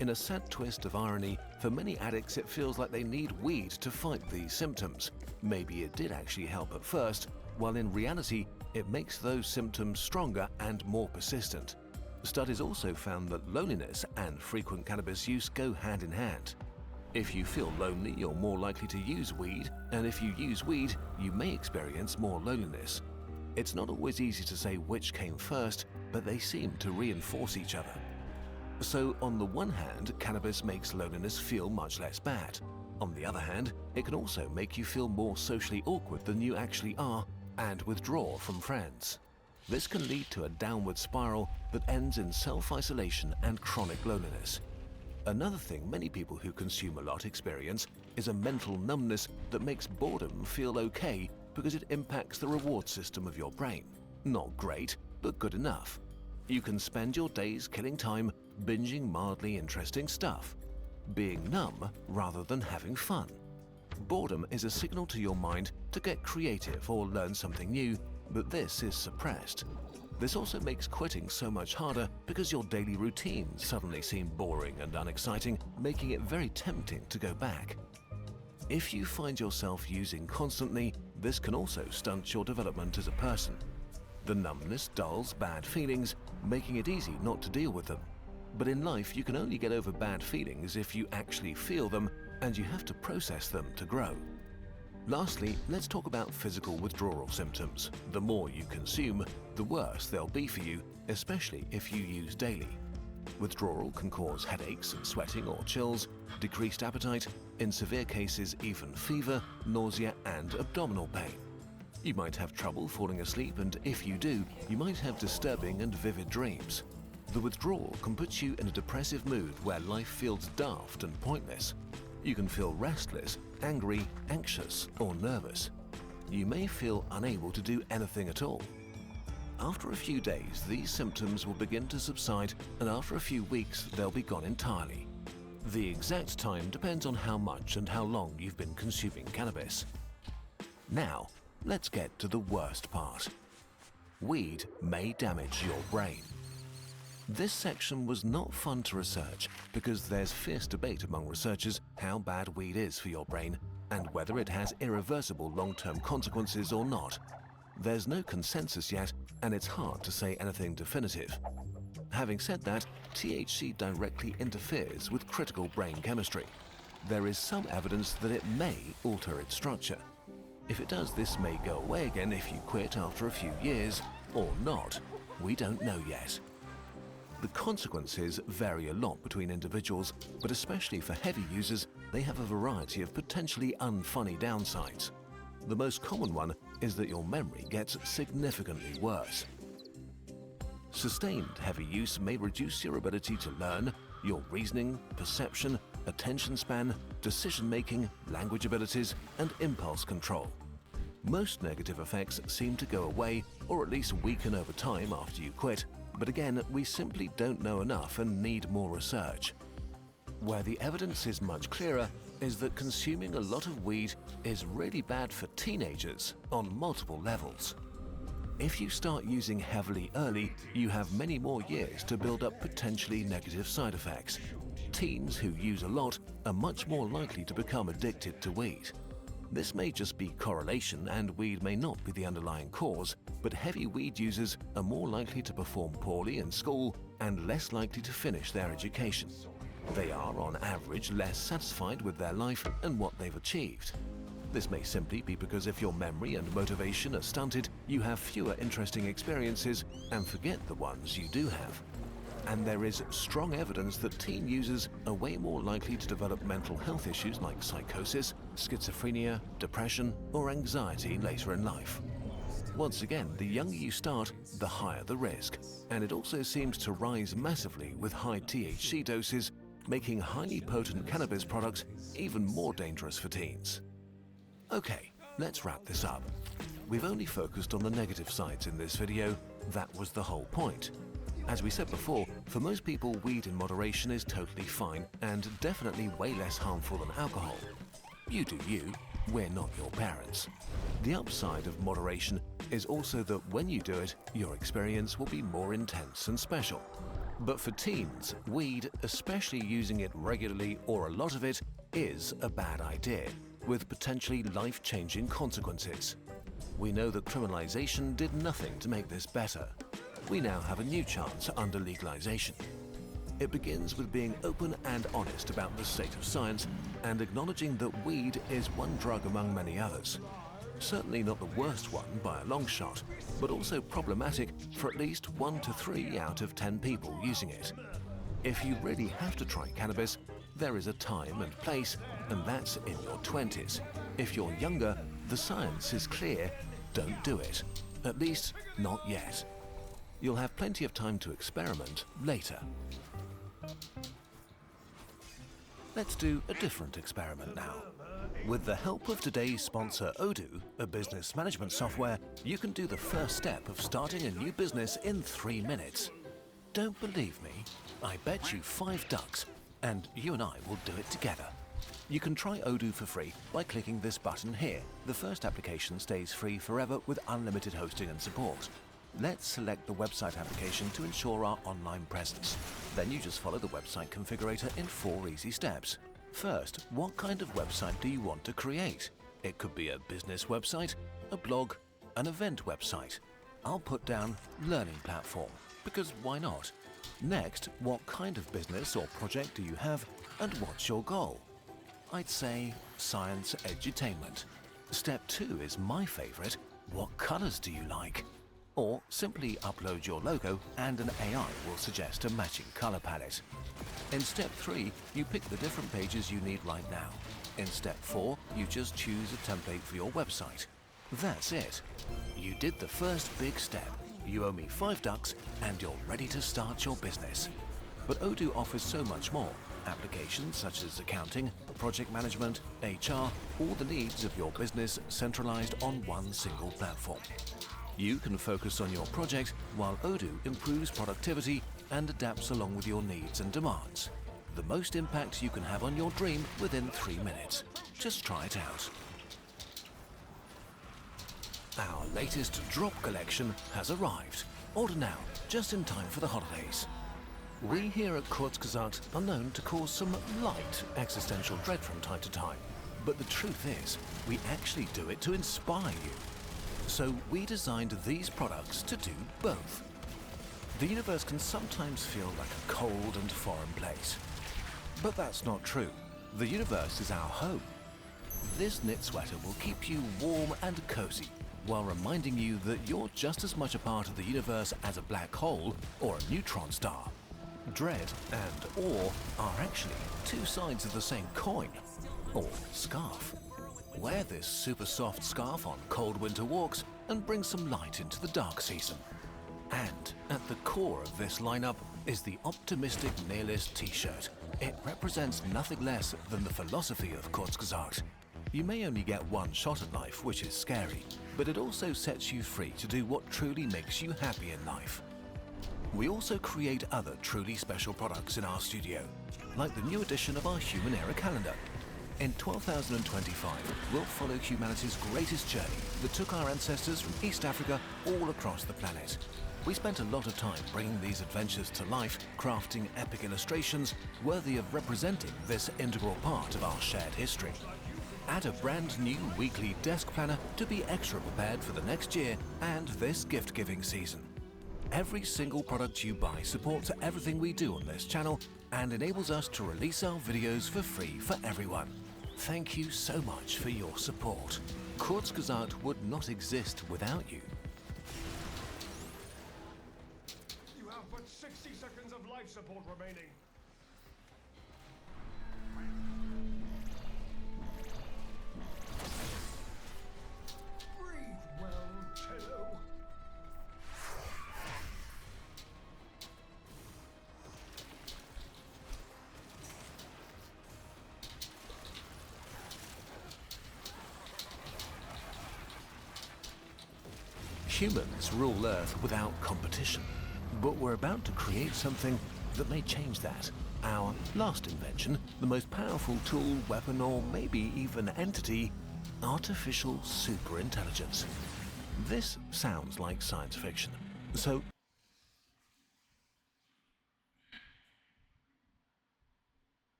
In a sad twist of irony, for many addicts it feels like they need weed to fight these symptoms. Maybe it did actually help at first, while in reality it makes those symptoms stronger and more persistent. Studies also found that loneliness and frequent cannabis use go hand in hand. If you feel lonely, you're more likely to use weed, and if you use weed, you may experience more loneliness. It's not always easy to say which came first, but they seem to reinforce each other. So on the one hand, cannabis makes loneliness feel much less bad. On the other hand, it can also make you feel more socially awkward than you actually are and withdraw from friends. This can lead to a downward spiral that ends in self-isolation and chronic loneliness. Another thing many people who consume a lot experience is a mental numbness that makes boredom feel okay because it impacts the reward system of your brain. Not great, but good enough. You can spend your days killing time binging mildly interesting stuff, being numb rather than having fun. Boredom is a signal to your mind to get creative or learn something new, but this is suppressed. This also makes quitting so much harder because your daily routines suddenly seem boring and unexciting, making it very tempting to go back. If you find yourself using constantly, this can also stunt your development as a person. The numbness dulls bad feelings, making it easy not to deal with them. But in life, you can only get over bad feelings if you actually feel them, and you have to process them to grow. Lastly, let's talk about physical withdrawal symptoms. The more you consume, the worse they'll be for you, especially if you use daily. Withdrawal can cause headaches, sweating or chills, decreased appetite, in severe cases even fever, nausea and abdominal pain. You might have trouble falling asleep, and if you do, you might have disturbing and vivid dreams. The withdrawal can put you in a depressive mood where life feels daft and pointless. You can feel restless, angry, anxious, or nervous. You may feel unable to do anything at all. After a few days, these symptoms will begin to subside, and after a few weeks, they'll be gone entirely. The exact time depends on how much and how long you've been consuming cannabis. Now, let's get to the worst part. Weed may damage your brain. This section was not fun to research because there's fierce debate among researchers how bad weed is for your brain and whether it has irreversible long-term consequences or not. There's no consensus yet, and it's hard to say anything definitive. Having said that, THC directly interferes with critical brain chemistry. There is some evidence that it may alter its structure. If it does, this may go away again if you quit after a few years, or not. We don't know yet. The consequences vary a lot between individuals, but especially for heavy users, they have a variety of potentially unfunny downsides. The most common one is that your memory gets significantly worse. Sustained heavy use may reduce your ability to learn, your reasoning, perception, attention span, decision-making, language abilities, and impulse control. Most negative effects seem to go away or at least weaken over time after you quit, but again, we simply don't know enough and need more research. Where the evidence is much clearer is that consuming a lot of weed is really bad for teenagers on multiple levels. If you start using heavily early, you have many more years to build up potentially negative side effects. Teens who use a lot are much more likely to become addicted to weed. This may just be correlation, and weed may not be the underlying cause, but heavy weed users are more likely to perform poorly in school and less likely to finish their education. They are, on average, less satisfied with their life and what they've achieved. This may simply be because if your memory and motivation are stunted, you have fewer interesting experiences and forget the ones you do have. And there is strong evidence that teen users are way more likely to develop mental health issues like psychosis, schizophrenia, depression, or anxiety later in life. Once again, the younger you start, the higher the risk, and it also seems to rise massively with high THC doses, making highly potent cannabis products even more dangerous for teens. Okay, let's wrap this up. We've only focused on the negative sides in this video. That was the whole point. As we said before, for most people, weed in moderation is totally fine and definitely way less harmful than alcohol. You do you. we're not your parents. The upside of moderation is also that when you do it, your experience will be more intense and special. But for teens, weed, especially using it regularly or a lot of it, is a bad idea, with potentially life-changing consequences. We know that criminalization did nothing to make this better. We now have a new chance under legalization. It begins with being open and honest about the state of science and acknowledging that weed is one drug among many others. Certainly not the worst one by a long shot, but also problematic for at least 1 to 3 out of 10 people using it. If you really have to try cannabis, there is a time and place, and that's in your 20s. If you're younger, the science is clear: don't do it. At least, not yet. You'll have plenty of time to experiment later. Let's do a different experiment now. With the help of today's sponsor Odoo, a business management software, you can do the first step of starting a new business in 3 minutes. Don't believe me? I bet you 5 ducks, and you and I will do it together. You can try Odoo for free by clicking this button here. The first application stays free forever with unlimited hosting and support. Let's select the website application to ensure our online presence. Then you just follow the website configurator in 4 easy steps. First, what kind of website do you want to create? It could be a business website, a blog, an event website. I'll put down learning platform, because why not? Next, what kind of business or project do you have, and what's your goal? I'd say science edutainment. Step 2 is my favorite. What colors do you like? Or simply upload your logo and an AI will suggest a matching color palette. In step 3, you pick the different pages you need right now. In step 4, you just choose a template for your website. That's it. You did the first big step. You owe me 5 ducks and you're ready to start your business. But Odoo offers so much more. Applications such as accounting, project management, HR, all the needs of your business centralized on one single platform. You can focus on your project while Odoo improves productivity and adapts along with your needs and demands. The most impact you can have on your dream within 3 minutes. Just try it out. Our latest drop collection has arrived. Order now, just in time for the holidays. We here at Kurzgesagt are known to cause some light existential dread from time to time. But the truth is, we actually do it to inspire you. So we designed these products to do both. The universe can sometimes feel like a cold and foreign place. But that's not true. The universe is our home. This knit sweater will keep you warm and cozy, while reminding you that you're just as much a part of the universe as a black hole or a neutron star. Dread and awe are actually 2 sides of the same coin, or scarf. Wear this super soft scarf on cold winter walks and bring some light into the dark season. And at the core of this lineup is the Optimistic Nihilist t-shirt. It represents nothing less than the philosophy of Kurzgesagt. You may only get one shot at life, which is scary, but it also sets you free to do what truly makes you happy in life. We also create other truly special products in our studio, like the new edition of our Human Era calendar. In 12,025, we'll follow humanity's greatest journey that took our ancestors from East Africa all across the planet. We spent a lot of time bringing these adventures to life, crafting epic illustrations worthy of representing this integral part of our shared history. Add a brand new weekly desk planner to be extra prepared for the next year and this gift-giving season. Every single product you buy supports everything we do on this channel and enables us to release our videos for free for everyone. Thank you so much for your support. Kurzgesagt would not exist without you. You have but 60 seconds of life support remaining. Breathe well, kiddo. Humans rule Earth without competition, but we're about to create something that may change that. Our last invention, the most powerful tool, weapon, or maybe even entity, artificial superintelligence. This sounds like science fiction. So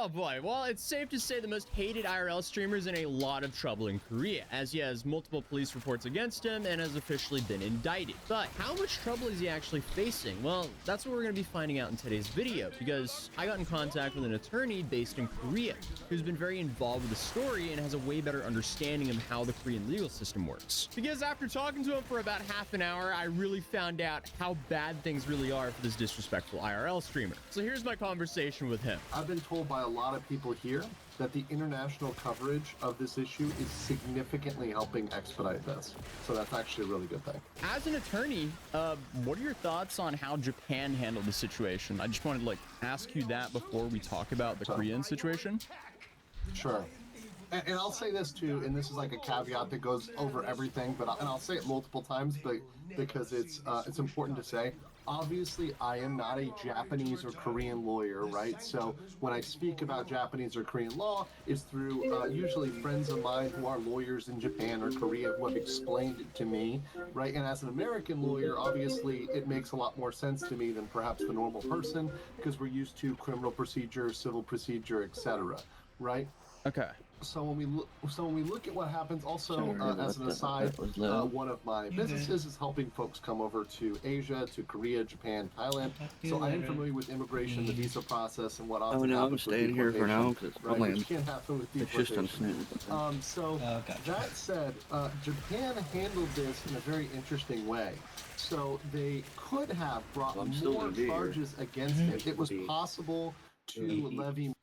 Oh boy, well, it's safe to say the most hated IRL streamer is in a lot of trouble in Korea, as he has multiple police reports against him and has officially been indicted. But how much trouble is he actually facing? Well, that's what we're going to be finding out in today's video, because I got in contact with an attorney based in Korea who's been very involved with the story and has a way better understanding of how the Korean legal system works. Because after talking to him for about half an hour, I really found out how bad things really are for this disrespectful IRL streamer. So here's my conversation with him. I've been told by a lot of people here that the international coverage of this issue is significantly helping expedite this. So that's actually a really good thing. As an attorney, what are your thoughts on how Japan handled the situation? I just wanted to ask you that before we talk about the Korean situation. Sure. And I'll say this too, and this is like a caveat that goes over everything, but I'll say it multiple times, but because it's important to say. Obviously, I am not a Japanese or Korean lawyer, right? So when I speak about Japanese or Korean law, it's through usually friends of mine who are lawyers in Japan or Korea who have explained it to me, right? And as an American lawyer, obviously, it makes a lot more sense to me than perhaps the normal person, because we're used to criminal procedure, civil procedure, etc., right? Okay. So when we look at what happens, also as an aside, one of my businesses is helping folks come over to Asia, to Korea, Japan, Thailand. So I am familiar with immigration, the visa process, and what often no, I'm happens with staying here for now deportation, because right? Which can happen with it's just deportation. That said, Japan handled this in a very interesting way. So they could have brought more charges against him. It was possible to levy.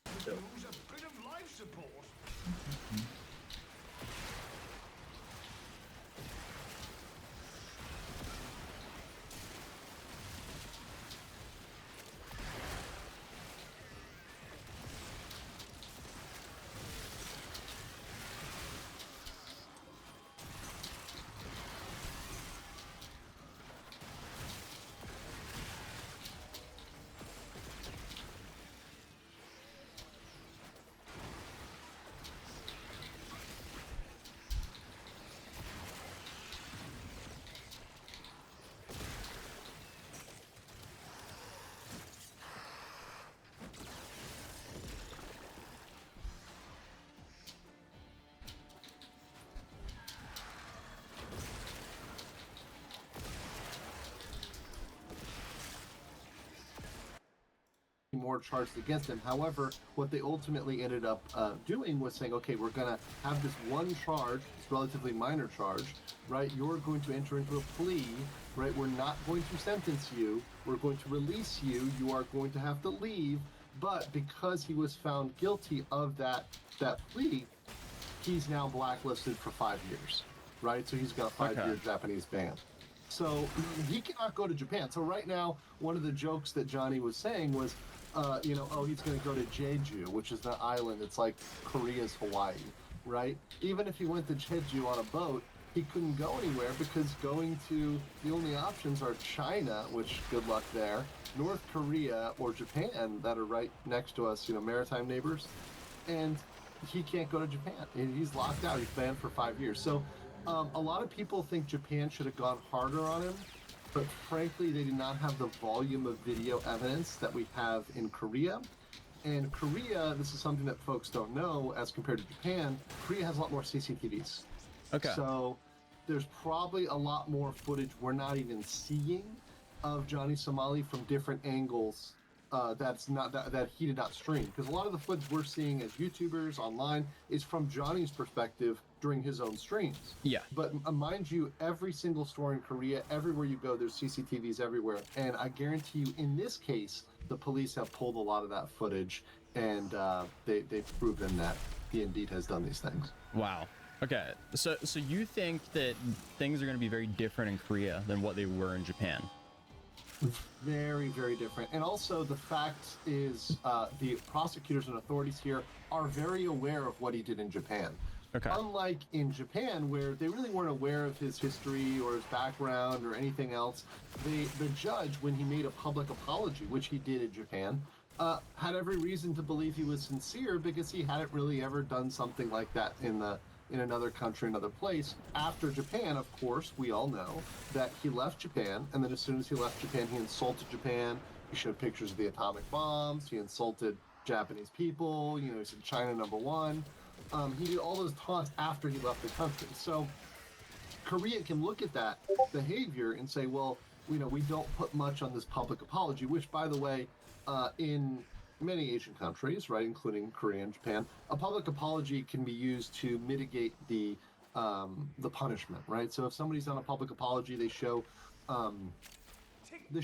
More charged against him. However, what they ultimately ended up doing was saying, okay, we're going to have this one charge, it's relatively minor charge, right? You're going to enter into a plea, right? We're not going to sentence you. We're going to release you. You are going to have to leave. But because he was found guilty of that plea, he's now blacklisted for 5 years, right? So he's got a 5-year Japanese ban. So he cannot go to Japan. So right now, one of the jokes that Johnny was saying was, he's going to go to Jeju, which is the island. It's like Korea's Hawaii, right? Even if he went to Jeju on a boat, he couldn't go anywhere because the only options are China, which good luck there, North Korea, or Japan that are right next to us, maritime neighbors. And he can't go to Japan. He's locked out. He's banned for 5 years. So a lot of people think Japan should have gone harder on him. But frankly, they did not have the volume of video evidence that we have in Korea. And Korea, this is something that folks don't know as compared to Japan, Korea has a lot more CCTVs. Okay. So there's probably a lot more footage we're not even seeing of Johnny Somali from different angles that he did not stream. Because a lot of the footage we're seeing as YouTubers online is from Johnny's perspective during his own streams. Yeah. But mind you, every single store in Korea, everywhere you go, there's CCTVs everywhere. And I guarantee you, in this case, the police have pulled a lot of that footage, and they've proven that he indeed has done these things. Wow. Okay. So you think that things are going to be very different in Korea than what they were in Japan? Very, very different. And also the fact is the prosecutors and authorities here are very aware of what he did in Japan. Okay. Unlike in Japan, where they really weren't aware of his history or his background or anything else, the judge, when he made a public apology, which he did in Japan, had every reason to believe he was sincere because he hadn't really ever done something like that in another country, another place. After Japan, of course, we all know that he left Japan, and then as soon as he left Japan, he insulted Japan. He showed pictures of the atomic bombs. He insulted Japanese people. You know, he said China #1. He did all those taunts after he left the country. So Korea can look at that behavior and say, well, you know, we don't put much on this public apology, which, by the way, in many Asian countries, right, including Korea and Japan, a public apology can be used to mitigate the punishment, right? So if somebody's done a public apology, they show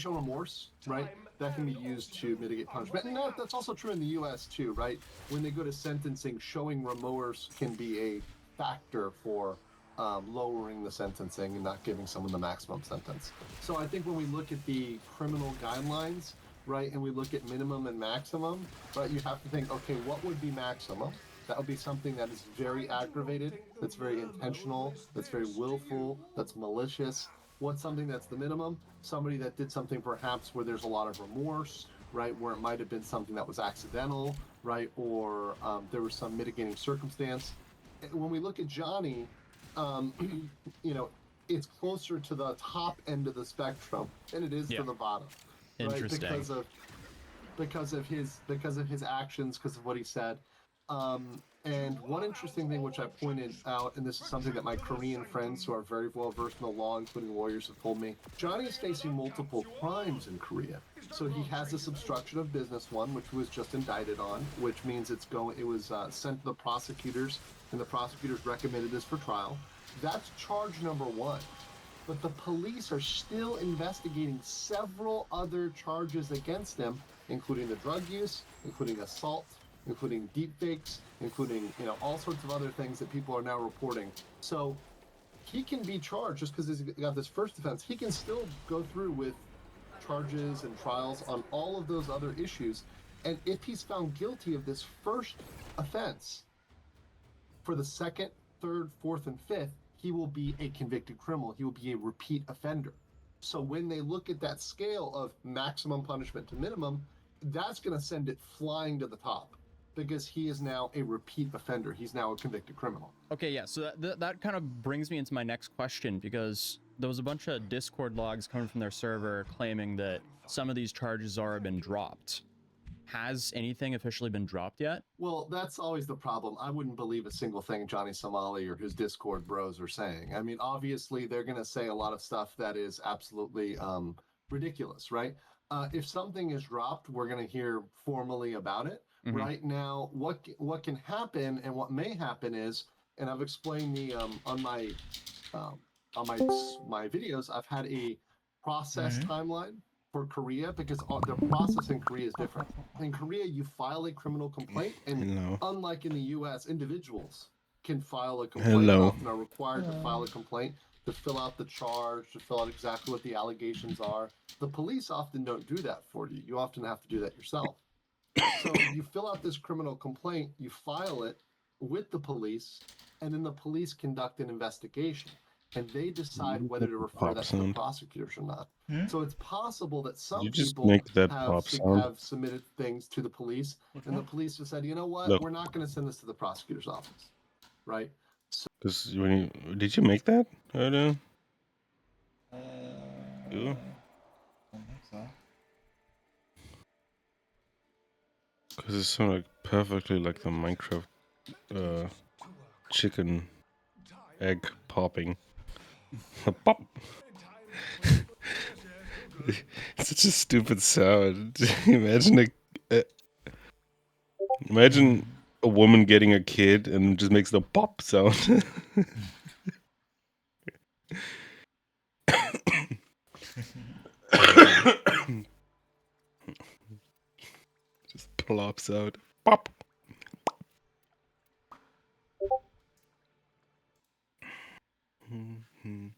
remorse, right? That can be used to mitigate punishment. And that's also true in the U.S. too, right? When they go to sentencing, showing remorse can be a factor for lowering the sentencing and not giving someone the maximum sentence. So I think when we look at the criminal guidelines, right, and we look at minimum and maximum, right, you have to think, okay, what would be maximum? That would be something that is very aggravated, that's very intentional, that's very willful, that's malicious. What's something that's the minimum? Somebody that did something perhaps where there's a lot of remorse, right, where it might have been something that was accidental, right, or there was some mitigating circumstance. When we look at Johnny, you know, it's closer to the top end of the spectrum than it is to the bottom. Interesting. Right? Because of his actions, because of what he said. And one interesting thing which I pointed out, and this is something that my Korean friends who are very well versed in the law, including lawyers, have told me, Johnny is facing multiple crimes in Korea. So he has this obstruction of business one, which was just indicted on, which means it was sent to the prosecutors, and the prosecutors recommended this for trial. That's charge number 1. But the police are still investigating several other charges against him, including the drug use, including assault, including deepfakes, including, you know, all sorts of other things that people are now reporting. So he can be charged just because he's got this first offense. He can still go through with charges and trials on all of those other issues. And if he's found guilty of this first offense, for the second, third, fourth, and fifth, he will be a convicted criminal. He will be a repeat offender. So when they look at that scale of maximum punishment to minimum, that's going to send it flying to the top because he is now a repeat offender. He's now a convicted criminal. Okay, yeah, so that kind of brings me into my next question, because there was a bunch of Discord logs coming from their server claiming that some of these charges are been dropped. Has anything officially been dropped yet? Well, that's always the problem. I wouldn't believe a single thing Johnny Somali or his Discord bros are saying. I mean, obviously, they're going to say a lot of stuff that is absolutely ridiculous, right? If something is dropped, we're going to hear formally about it. Mm-hmm. Right now, what can happen and what may happen is, and I've explained on my videos, I've had a process timeline for Korea because the process in Korea is different. In Korea, you file a criminal complaint, and unlike in the U.S., individuals can file a complaint. Often are required to file a complaint, to fill out the charge, to fill out exactly what the allegations are. The police often don't do that for you. You often have to do that yourself. So you fill out this criminal complaint, you file it with the police, and then the police conduct an investigation. And they decide whether to refer that to the prosecutors or not. So it's possible that some people have submitted things to the police, and the police have said, you know what, we're not going to send this to the prosecutor's office, right? Because did you make that? I don't know. You? I don't think so. Because it sounded like perfectly like the Minecraft chicken egg popping. Pop! It's such a stupid sound. Imagine imagine a woman getting a kid and just makes the pop sound. Just plops out. Pop! Mm-hmm.